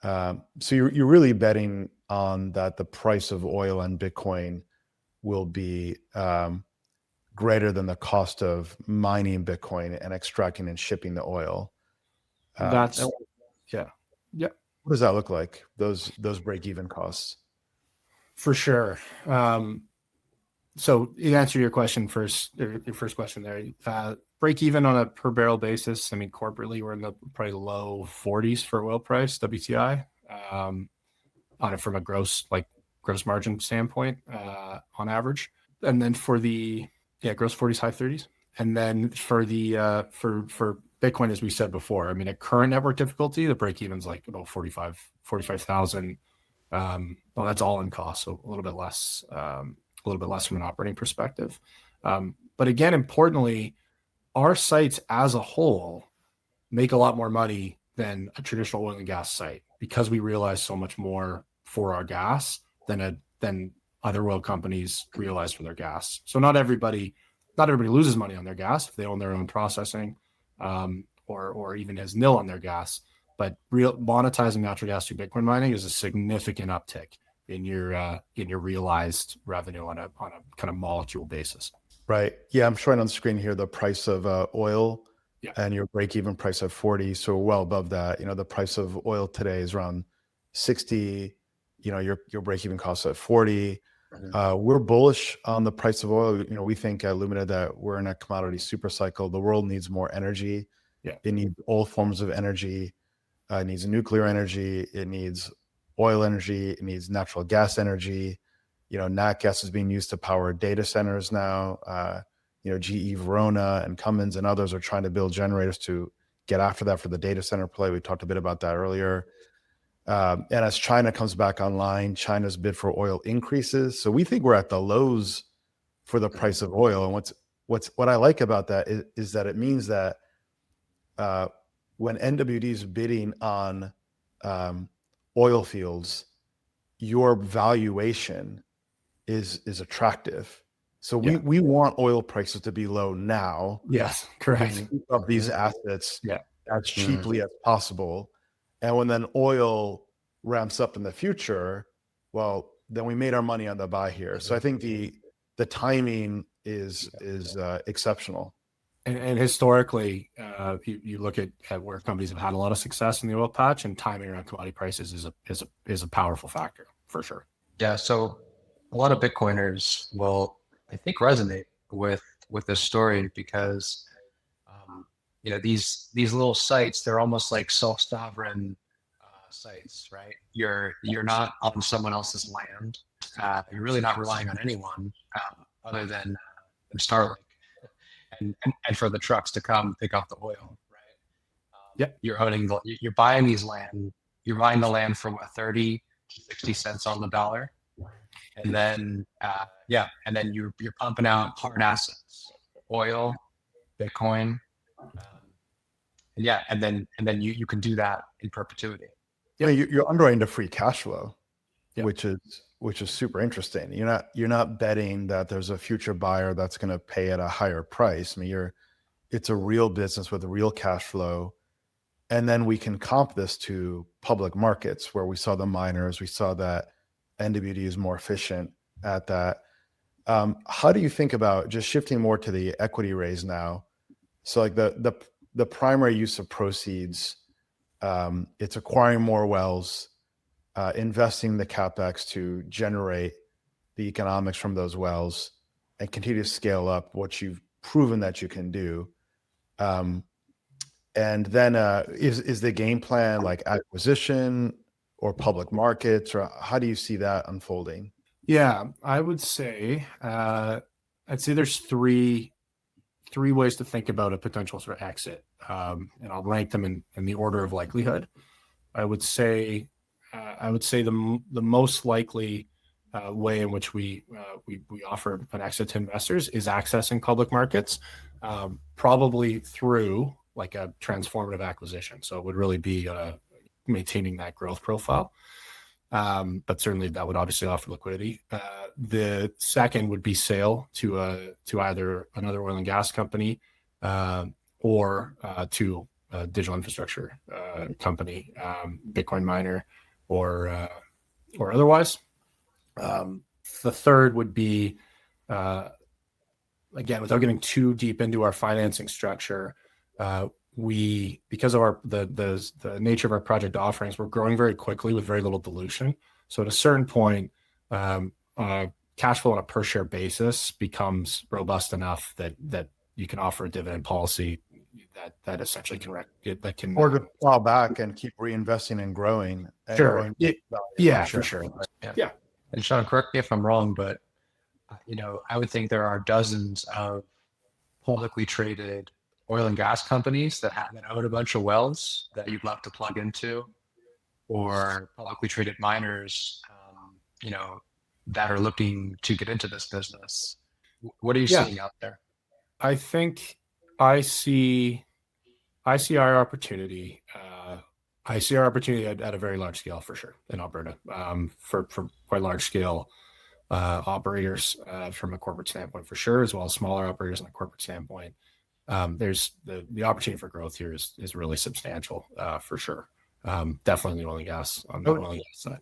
So you're really betting on that the price of oil and Bitcoin will be greater than the cost of mining Bitcoin and extracting and shipping the oil. Yeah. What does that look like? Those break-even costs? For sure. So to answer your question first, your first question there, break even on a per barrel basis. I mean, corporately, we're in the probably low 40s for oil price, WTI, on it from a gross margin standpoint, on average. And then for the gross 40s, high 30s. And then for the for Bitcoin, as we said before, I mean, at current network difficulty, the break even's like about 45,000. Well, that's all in cost, so a little bit less from an operating perspective. But again, importantly, our sites as a whole make a lot more money than a traditional oil and gas site because we realize so much more for our gas than other oil companies realize for their gas. So not everybody loses money on their gas if they own their own processing, or even has nil on their gas. But monetizing natural gas through Bitcoin mining is a significant uptick in your realized revenue on a kind of molecule basis. Right. Yeah, I'm showing on the screen here the price of oil and your break-even price of 40. So well above that. The price of oil today is around 60. Your break-even cost at 40. We're bullish on the price of oil. We think at Lumina that we're in a commodity super cycle. The world needs more energy. Yeah. It needs all forms of energy. It needs nuclear energy. It needs oil energy. It needs natural gas energy. Nat gas is being used to power data centers now. GE Verona and Cummins and others are trying to build generators to get after that for the data center play. We talked a bit about that earlier. And as China comes back online, China's bid for oil increases. So we think we're at the lows for the price of oil. And what I like about that is that it means that when NWD is bidding on oil fields, your valuation is attractive. So we want oil prices to be low now. Yes, correct. Of these assets as cheaply as possible. And when then oil ramps up in the future, well, then we made our money on the buy here. So I think the timing is exceptional. And historically, you look at where companies have had a lot of success in the oil patch, and timing around commodity prices is a powerful factor for sure. Yeah. So a lot of Bitcoiners will, I think, resonate with this story because, these little sites, they're almost like self-sovereign sites, right? You're not on someone else's land. You're really not relying on anyone other than Starlink and for the trucks to come pick up the oil, right? You're buying these land. You're buying the land for what, 30 to 60 cents on the dollar, and then and then you're pumping out hard assets, oil, Bitcoin, and then you can do that in perpetuity. Yeah, you're underwriting to free cash flow, which is super interesting. You're not betting that there's a future buyer that's going to pay at a higher price. I mean, it's a real business with a real cash flow. And then we can comp this to public markets where we saw the miners, we saw that NWD is more efficient at that. How do you think about just shifting more to the equity raise now? So like the primary use of proceeds, it's acquiring more wells, investing the capex to generate the economics from those wells and continue to scale up what you've proven that you can do. And then is the game plan like acquisition or public markets, or how do you see that unfolding? Yeah, I would say I'd say there's three ways to think about a potential sort of exit, and I'll rank them in the order of likelihood. I would say the most likely way in which we offer an exit to investors is accessing public markets, probably through like a transformative acquisition. So it would really be maintaining that growth profile. But certainly that would obviously offer liquidity. The second would be sale to either another oil and gas company or to a digital infrastructure company, Bitcoin miner, or otherwise. The third would be, again, without getting too deep into our financing structure, because of the nature of our project offerings, we're growing very quickly with very little dilution. So at a certain point, cash flow on a per share basis becomes robust enough that you can offer a dividend policy that essentially can or to fall back and keep reinvesting and growing. And sure. growing For sure. Yeah. And Sean, correct me if I'm wrong, but I would think there are dozens of publicly traded oil and gas companies that own a bunch of wells that you'd love to plug into, or publicly traded miners, that are looking to get into this business. What are you seeing out there? I think I see our opportunity. I see our opportunity at a very large scale for sure in Alberta, for quite large scale operators from a corporate standpoint for sure, as well as smaller operators on a corporate standpoint. There's the opportunity for growth here is really substantial for sure. Definitely the oil and gas on the oil and gas side.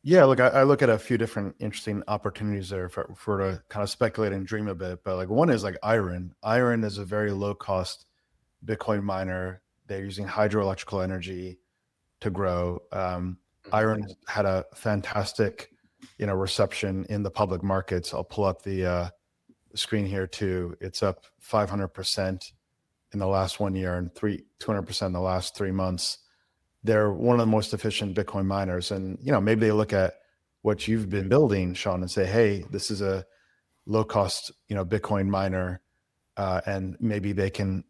Yeah. Look, I look at a few different interesting opportunities there for to kind of speculate and dream a bit. But like one is like Iron. Iron is a very low cost Bitcoin miner. They're using hydroelectrical energy to grow. Iron had a fantastic, reception in the public markets. I'll pull up the screen here too. It's up 500% in the last 1 year and 200% in the last 3 months. They're one of the most efficient Bitcoin miners. And, maybe they look at what you've been building, Sean, and say, hey, this is a low cost, Bitcoin miner. And maybe they can,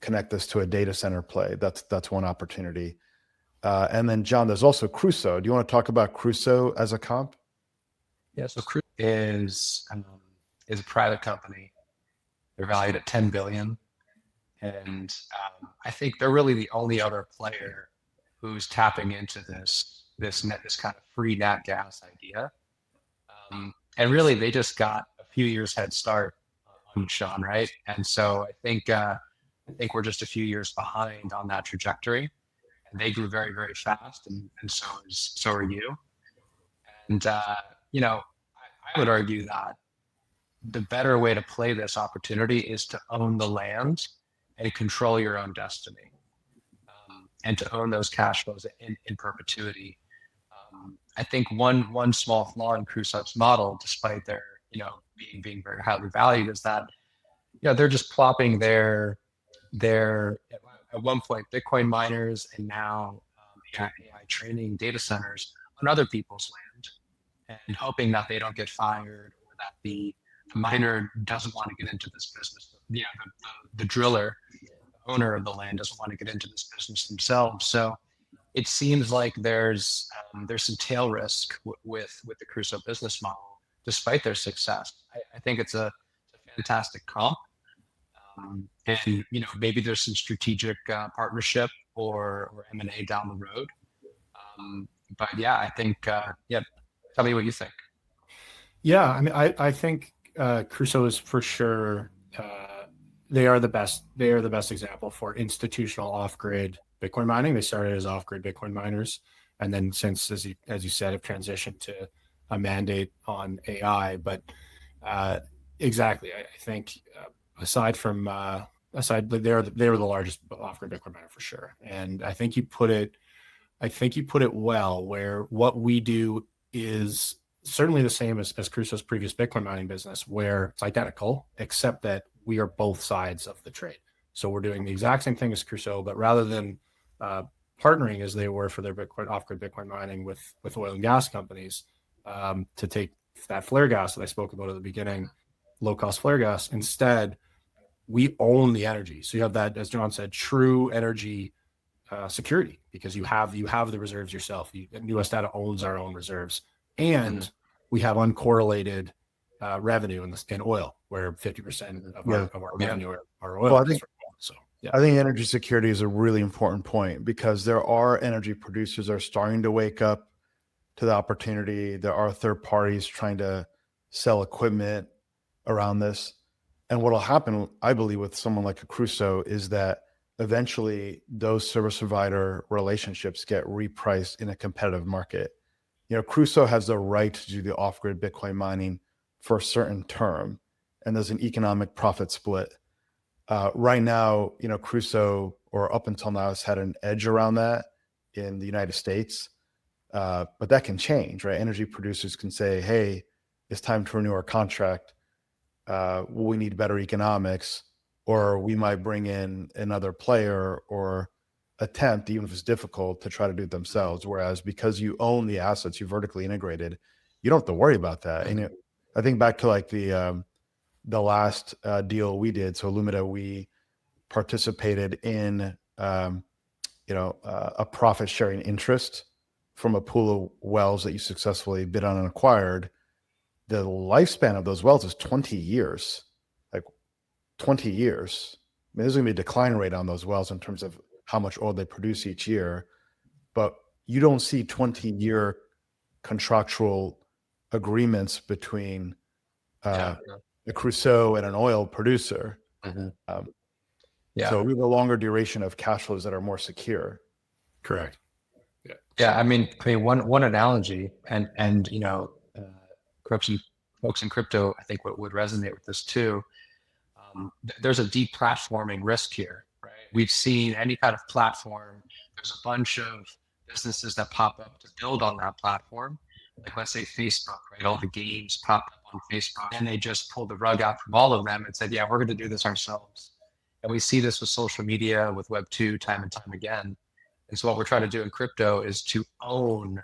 connect this to a data center play. That's one opportunity. And then John, there's also Crusoe. Do you want to talk about Crusoe as a comp? Yeah. So Crusoe is a private company. They're valued at $10 billion. And I think they're really the only other player who's tapping into this kind of free nat gas idea. And really, they just got a few years head start on Sean, right? And so I think we're just a few years behind on that trajectory. And they grew very, very fast, and so are you. And I would argue that the better way to play this opportunity is to own the land and control your own destiny, and to own those cash flows in perpetuity. I think one small flaw in Crusoe's model, despite their being very highly valued, is that they're just plopping their at one point Bitcoin miners and now AI training data centers on other people's land, and hoping that they don't get fired, or that the miner doesn't want to get into this business. The driller, the owner of the land, doesn't want to get into this business themselves. So it seems like there's some tail risk with the Crusoe business model, despite their success. I think it's a fantastic comp. And maybe there's some strategic partnership or M&A down the road. But yeah, I think tell me what you think. Yeah, I mean, I think Crusoe is for sure they are the best. They are the best example for institutional off-grid Bitcoin mining. They started as off-grid Bitcoin miners, and then since, as you said, have transitioned to a mandate on AI. But exactly, I think aside from they were the largest off-grid Bitcoin miner for sure. And I think you put it well, where what we do is certainly the same as Crusoe's previous Bitcoin mining business, where it's identical, except that we are both sides of the trade. So we're doing the exact same thing as Crusoe, but rather than partnering as they were for their Bitcoin off-grid Bitcoin mining with oil and gas companies to take that flare gas that I spoke about at the beginning, low-cost flare gas, instead, we own the energy. So you have that, as John said, true energy security, because you have the reserves yourself. US Data owns our own reserves, and we have uncorrelated revenue in oil, where 50% of our revenue are oil. Well, I think energy security is a really important point, because there are energy producers that are starting to wake up to the opportunity. There are third parties trying to sell equipment around this. And what will happen, I believe, with someone like a Crusoe is that eventually those service provider relationships get repriced in a competitive market. Crusoe has the right to do the off-grid Bitcoin mining for a certain term, and there's an economic profit split. Right now, Crusoe, or up until now, has had an edge around that in the United States. But that can change, right? Energy producers can say, hey, it's time to renew our contract. We need better economics, or we might bring in another player or attempt, even if it's difficult, to try to do it themselves. Whereas because you own the assets, you're vertically integrated, you don't have to worry about that. And I think back to like the last deal we did. So Illumina, we participated in a profit sharing interest from a pool of wells that you successfully bid on and acquired. The lifespan of those wells is 20 years, like 20 years. I mean, there's going to be a decline rate on those wells in terms of how much oil they produce each year, but you don't see 20-year contractual agreements between a Crusoe and an oil producer. So we have a longer duration of cash flows that are more secure. Correct. Yeah. I mean, one analogy, and folks in crypto, I think would resonate with this too. There's a deplatforming risk here, right? We've seen any kind of platform. There's a bunch of businesses that pop up to build on that platform. Like, let's say Facebook, right? All the games pop up on Facebook, and they just pulled the rug out from all of them and said, yeah, we're going to do this ourselves. And we see this with social media, with Web2, time and time again. And so what we're trying to do in crypto is to own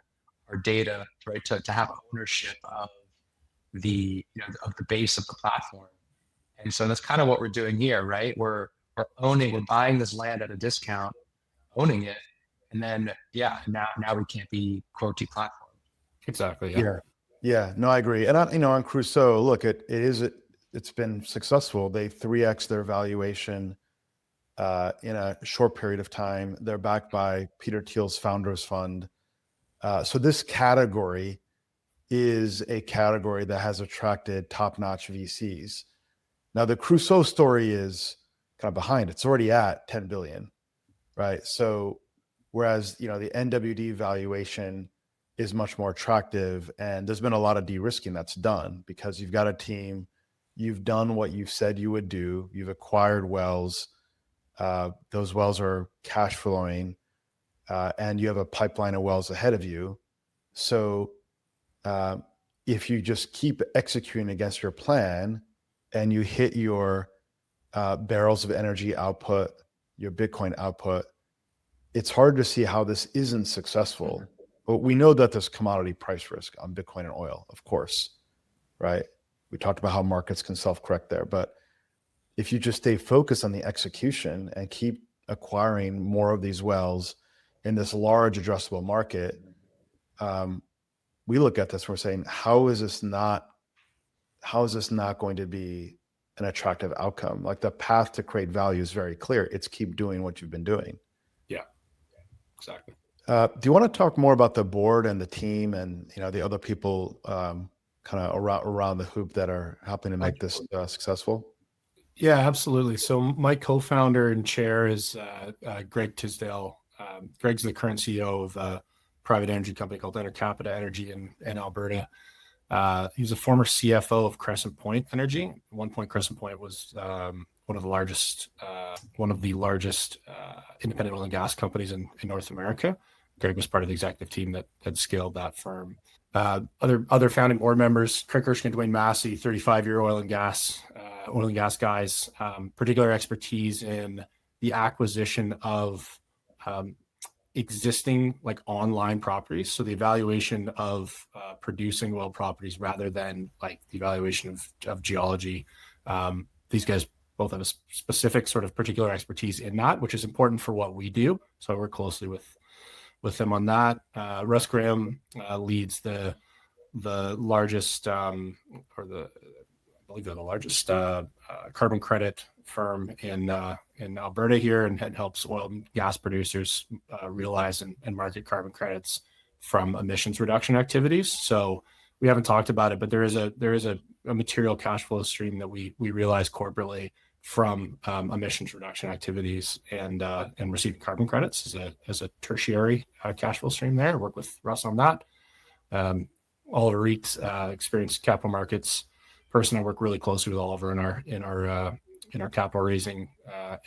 our data, right? To have ownership of the base of the platform. And so that's kind of what we're doing here, right? We're buying this land at a discount, owning it, and then now we can't be quote deplatformed. Exactly. Yeah. No, I agree. And on Crusoe, look, it's been successful. They 3x their valuation in a short period of time. They're backed by Peter Thiel's Founders Fund. So this category is a category that has attracted top-notch VCs. Now, the Crusoe story is kind of behind. It's already at 10 billion, right? So whereas, the NWD valuation is much more attractive, and there's been a lot of de-risking that's done because you've got a team, you've done what you've said you would do, you've acquired wells, those wells are cash flowing, and you have a pipeline of wells ahead of you. So if you just keep executing against your plan and you hit your barrels of energy output, your Bitcoin output, it's hard to see how this isn't successful. But we know that there's commodity price risk on Bitcoin and oil, of course, right? We talked about how markets can self-correct there. But if you just stay focused on the execution and keep acquiring more of these wells in this large addressable market, we look at this, we're saying, how is this not going to be an attractive outcome? Like, the path to create value is very clear. It's keep doing what you've been doing. Yeah, exactly. Do you want to talk more about the board and the team and the other people kind of around the hoop that are helping to make this successful? Yeah, absolutely. So my co-founder and chair is Greg Tisdale. Greg's the current CEO of a private energy company called Intercapita Energy in Alberta. He was a former CFO of Crescent Point Energy. At one point, Crescent Point was one of the largest independent oil and gas companies in North America. Greg was part of the executive team that had scaled that firm. Other founding board members: Craig Hirsch and Dwayne Massey, 35-year oil and gas guys, particular expertise in the acquisition of existing like online properties. So the evaluation of producing oil properties rather than like the evaluation of geology. These guys both have a specific sort of particular expertise in that, which is important for what we do. So I work closely with them on that. Russ Graham leads the largest I believe they're the largest carbon credit firm in Alberta here, and helps oil and gas producers realize and market carbon credits from emissions reduction activities. So we haven't talked about it, but there is a material cash flow stream that we realize corporately from emissions reduction activities and receiving carbon credits as a tertiary cash flow stream there. I work with Russ on that. Oliver Reet, experienced capital markets person. I work really closely with Oliver in our capital raising,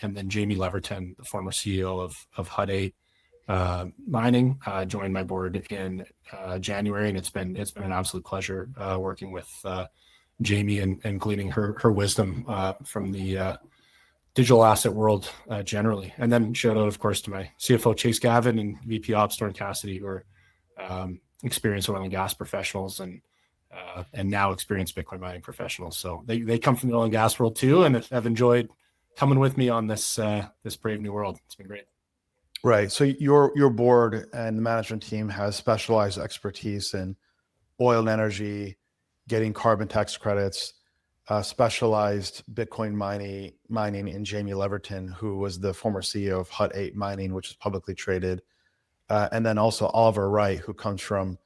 and then Jamie Leverton, the former CEO of Hut 8 Mining, joined my board in January, and it's been an absolute pleasure working with Jamie and gleaning her wisdom from the digital asset world generally. And then shout out, of course, to my CFO Chase Gavin and VP Ops Thorne Cassidy, who are experienced oil and gas professionals and now experienced Bitcoin mining professionals. So they come from the oil and gas world too, and have enjoyed coming with me on this brave new world. It's been great. Right. So your board and the management team has specialized expertise in oil and energy, getting carbon tax credits, specialized Bitcoin mining in Jamie Leverton, who was the former CEO of Hut 8 Mining, which is publicly traded. And then also Oliver Wright, who comes from,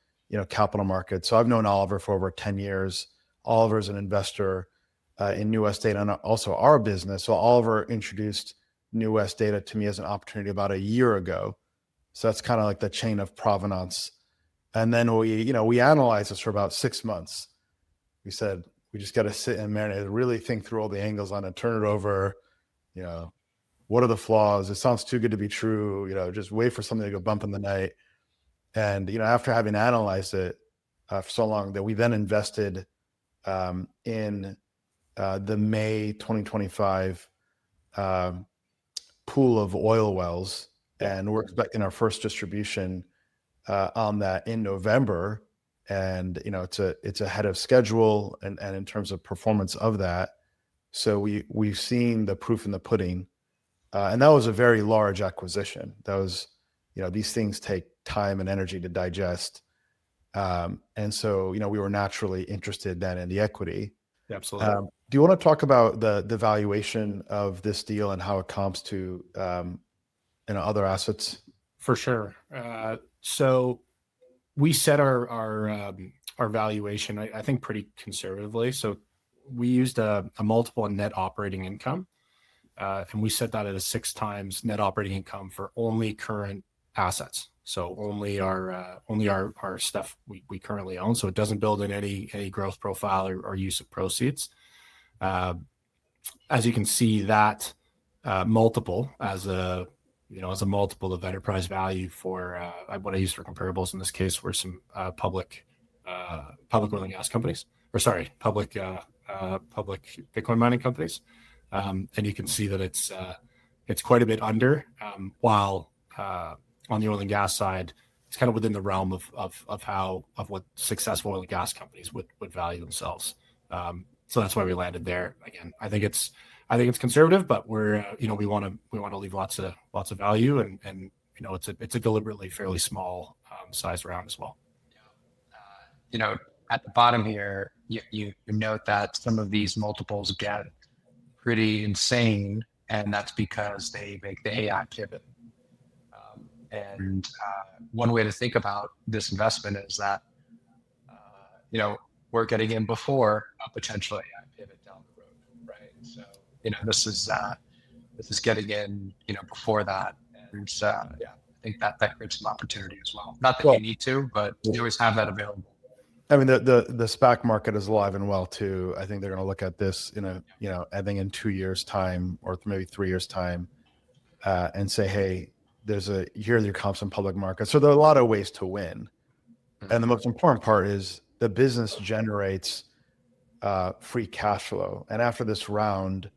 capital markets. So I've known Oliver for over 10 years. Oliver's an investor in New West Data and also our business. So Oliver introduced New West Data to me as an opportunity about a year ago. So that's kind of like the chain of provenance. And then we analyzed this for about 6 months. We said, we just got to sit and marinate, really think through all the angles on it, turn it over. What are the flaws? It sounds too good to be true. Just wait for something to go bump in the night. And, after having analyzed it for so long, that we then invested in the May 2025 pool of oil wells. And we're expecting our first distribution on that in November. And, it's ahead of schedule and in terms of performance of that. So we've seen the proof in the pudding. And that was a very large acquisition. That was, these things take time and energy to digest. And so, we were naturally interested then in the equity. Absolutely. Do you want to talk about the valuation of this deal and how it comps to other assets? For sure. So we set our valuation, I think, pretty conservatively. So we used a multiple on net operating income. And we set that at a 6 times net operating income for only current assets. So only our stuff we currently own. So it doesn't build in any growth profile or use of proceeds. As you can see, that multiple as a multiple of enterprise value for what I use for comparables in this case were some public oil and gas companies, public Bitcoin mining companies. And you can see that it's quite a bit under, while on the oil and gas side, it's kind of within the realm of what successful oil and gas companies would value themselves. So that's why we landed there. Again, I think it's conservative, but we're we want to leave lots of value, and it's a deliberately fairly small size round as well. At the bottom here, you note that some of these multiples get pretty insane, and that's because they make the AI pivot. And one way to think about this investment is that, we're getting in before a potential AI pivot down the road, right? So this is getting in, before that. And yeah, I think that creates some opportunity as well. Not that you need to, but you always have that available. I mean, the SPAC market is alive and well too. I think they're going to look at this I think in 2 years time or maybe 3 years time, and say, hey, here are your comps in public markets. So there are a lot of ways to win. And the most important part is the business generates free cash flow. And after this round,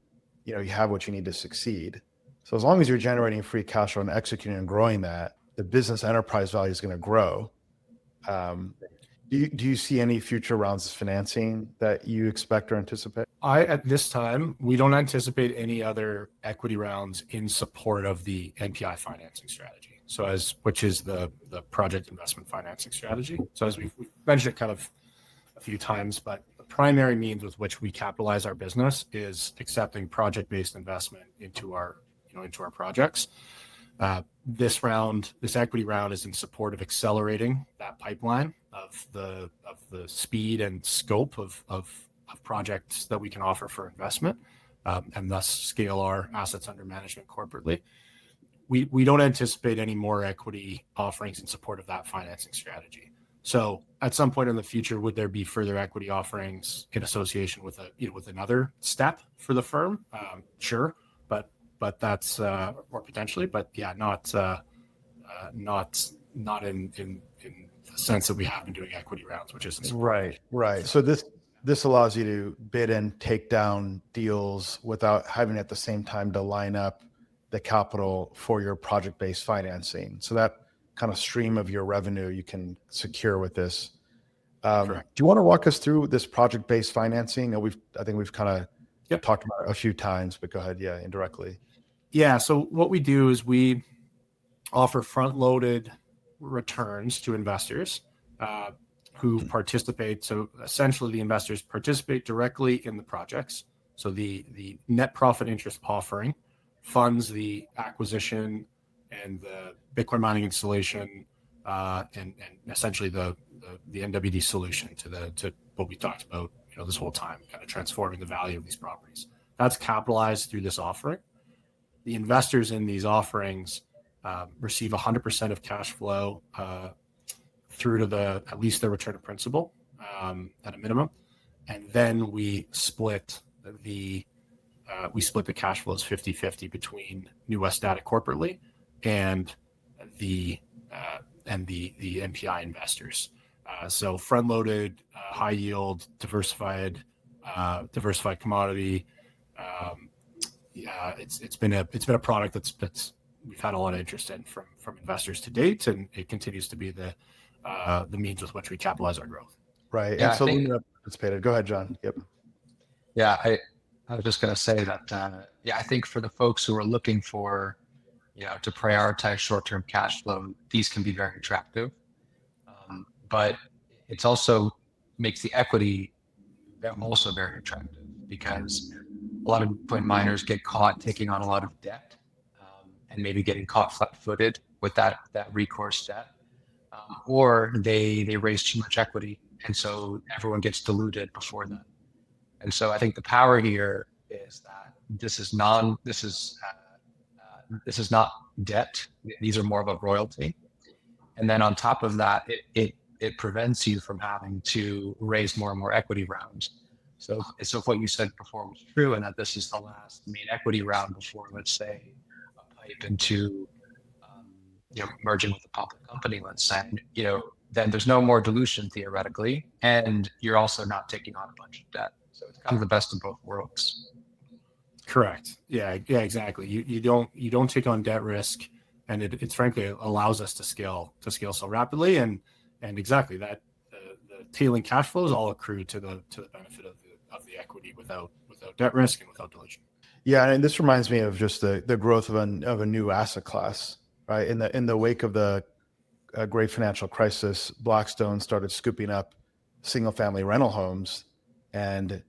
you have what you need to succeed. So as long as you're generating free cash flow and executing and growing that, the business enterprise value is going to grow. Do you see any future rounds of financing that you expect or anticipate? At this time, we don't anticipate any other equity rounds in support of the NPI financing strategy. So which is the project investment financing strategy. So as we've mentioned it kind of a few times, but the primary means with which we capitalize our business is accepting project-based investment into our projects. This equity round is in support of accelerating that pipeline of the speed and scope of projects that we can offer for investment, and thus scale our assets under management corporately. We don't anticipate any more equity offerings in support of that financing strategy. So at some point in the future, would there be further equity offerings in association with with another step for the firm? Sure, but that's or potentially, but yeah, not in the sense that we have been doing equity rounds, which isn't right. So this allows you to bid and take down deals without having at the same time to line up the capital for your project-based financing. So that kind of stream of your revenue you can secure with this. Do you want to walk us through this project-based financing? I think we've kind of talked about it a few times, but go ahead. Yeah, indirectly. Yeah. So what we do is we offer front-loaded returns to investors who participate. So essentially, the investors participate directly in the projects. So the net profit interest offering funds the acquisition and the Bitcoin mining installation, and essentially the NWD solution to what we talked about this whole time, kind of transforming the value of these properties. That's capitalized through this offering. The investors in these offerings receive 100% of cash flow through to at least their return of principal at a minimum, and then we split the cash flows 50-50 between New West Data corporately and the NPI investors. So front-loaded, high yield, diversified commodity. It's been a product that's we've had a lot of interest in from investors to date, and it continues to be the means with which we capitalize our growth. Right. Yeah, and so Luna participated. Go ahead, John. Yep. Yeah, I was just going to say that, I think for the folks who are looking for, to prioritize short-term cash flow, these can be very attractive. But it's also makes the equity also very attractive, because a lot of Bitcoin miners get caught taking on a lot of debt, and maybe getting caught flat-footed with that recourse debt, or they raise too much equity, and so everyone gets diluted before that. And so I think the power here is that this is not debt. These are more of a royalty. And then on top of that, it prevents you from having to raise more and more equity rounds. So if what you said before was true, and that this is the last main equity round before, let's say, a pipe into merging with a public company, let's say, then there's no more dilution theoretically, and you're also not taking on a bunch of debt. So it's kind of the best of both worlds. Correct. Yeah, exactly. You don't take on debt risk, and it's frankly allows us to scale so rapidly, and exactly that the tailing cash flows all accrue to the benefit of the equity without debt risk and without dilution. Yeah, and this reminds me of just the growth of a new asset class, right? In the wake of the great financial crisis, Blackstone started scooping up single-family rental homes, and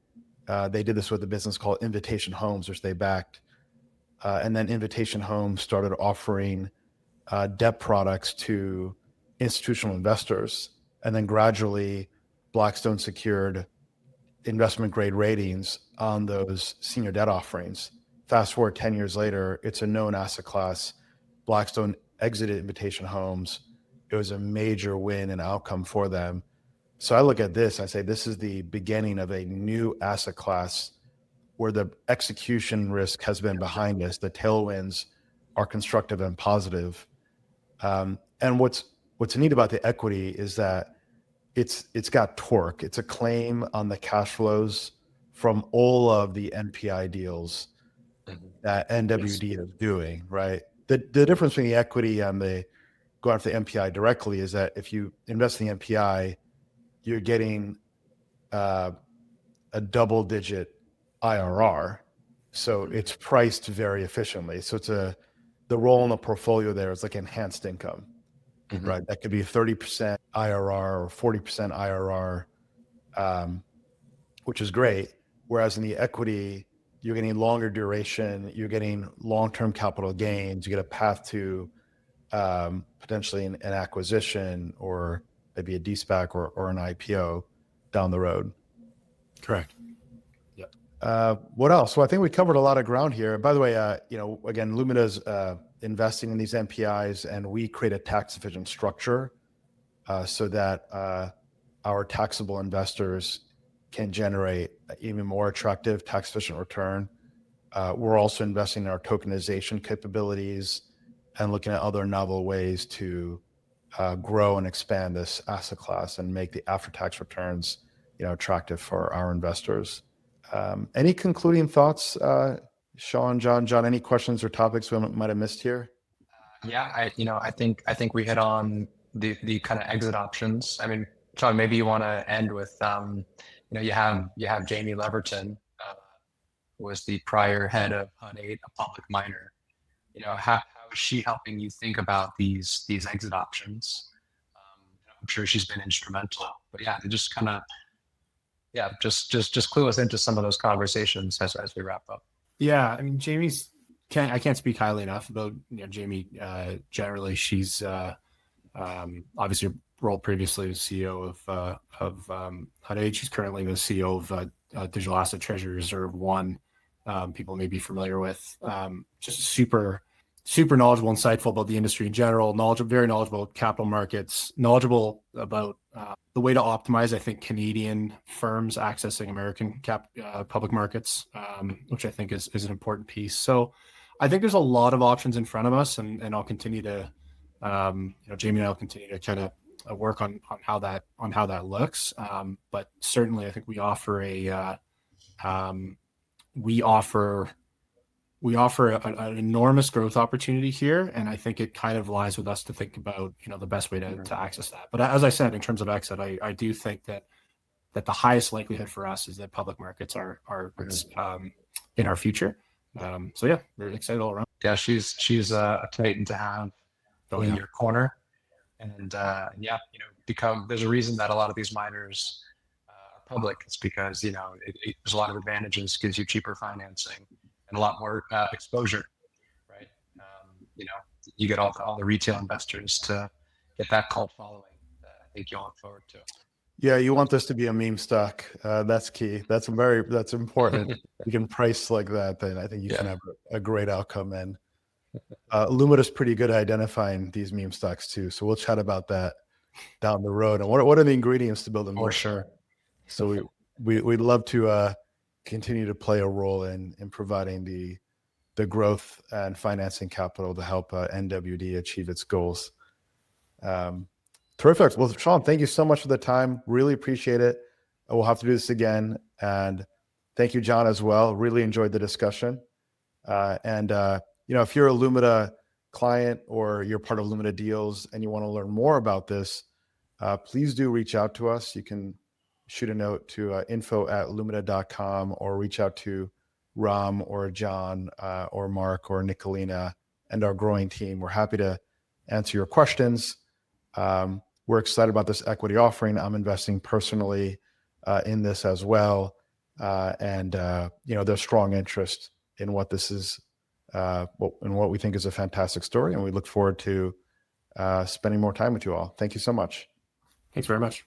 they did this with a business called Invitation Homes, which they backed. And then Invitation Homes started offering debt products to institutional investors. And then gradually, Blackstone secured investment grade ratings on those senior debt offerings. Fast forward 10 years later, it's a known asset class. Blackstone exited Invitation Homes. It was a major win and outcome for them. So I look at this, I say this is the beginning of a new asset class where the execution risk has been behind us. The tailwinds are constructive and positive. And what's neat about the equity is that it's got torque. It's a claim on the cash flows from all of the NPI deals that NWD is doing, right? The difference between the equity and the going after the NPI directly is that if you invest in the NPI, you're getting a double-digit IRR, so it's priced very efficiently. So the role in the portfolio there is like enhanced income, right? That could be 30% IRR or 40% IRR, which is great. Whereas in the equity, you're getting longer duration, you're getting long-term capital gains, you get a path to potentially an acquisition or maybe a DSPAC or an IPO down the road. Correct. What else? Well, I think we covered a lot of ground here. By the way, again, Lumina's investing in these NPIs, and we create a tax efficient structure so that our taxable investors can generate even more attractive tax efficient return. We're also investing in our tokenization capabilities and looking at other novel ways to grow and expand this asset class and make the after-tax returns, attractive for our investors. Any concluding thoughts, Sean, John? Any questions or topics we might have missed here? Yeah, I think we hit on the kind of exit options. I mean, Sean, maybe you want to end with, you have Jamie Leverton, who was the prior head of HUD-8, a public miner. How is she helping you think about these exit options? I'm sure she's been instrumental. But yeah, just kind of, just clue us into some of those conversations as we wrap up. Yeah, I mean, I can't speak highly enough about Jamie. Generally, she's obviously role previously as CEO of HUD-8. She's currently the CEO of Digital Asset Treasury Reserve One. People may be familiar with. Just super knowledgeable, insightful about the industry in general. Very knowledgeable about capital markets. Knowledgeable about the way to optimize, I think, Canadian firms accessing American public markets, which I think is an important piece. So I think there's a lot of options in front of us, and I'll continue to, Jamie and I will continue to kind of work on how that looks. But certainly, I think we offer an enormous growth opportunity here, and I think it kind of lies with us to think about the best way to access that. But as I said, in terms of exit, I do think that the highest likelihood for us is that public markets are in our future. So yeah, very excited all around. Yeah, she's a titan to have in your corner, and there's a reason that a lot of these miners are public. It's because there's a lot of advantages, gives you cheaper financing and a lot more exposure, right? You get all the retail investors to get that cult following that I think you'll look forward to. Yeah, you want this to be a meme stock. That's key. That's important. You can price like that, then I think you can have a great outcome. And Lumina's pretty good at identifying these meme stocks too. So we'll chat about that down the road. And what are the ingredients to build a meme? For sure. So we'd love to continue to play a role in providing the growth and financing capital to help NWD achieve its goals. Terrific. Well, Sean, thank you so much for the time. Really appreciate it. We'll have to do this again. And thank you, John, as well. Really enjoyed the discussion. If you're a Lumina client or you're part of Lumina Deals and you want to learn more about this, please do reach out to us. You can shoot a note to info@lumina.com or reach out to Ram or John or Mark or Nicolina and our growing team. We're happy to answer your questions. We're excited about this equity offering. I'm investing personally in this as well. There's strong interest in what this is and what we think is a fantastic story. And we look forward to spending more time with you all. Thank you so much. Thanks very much.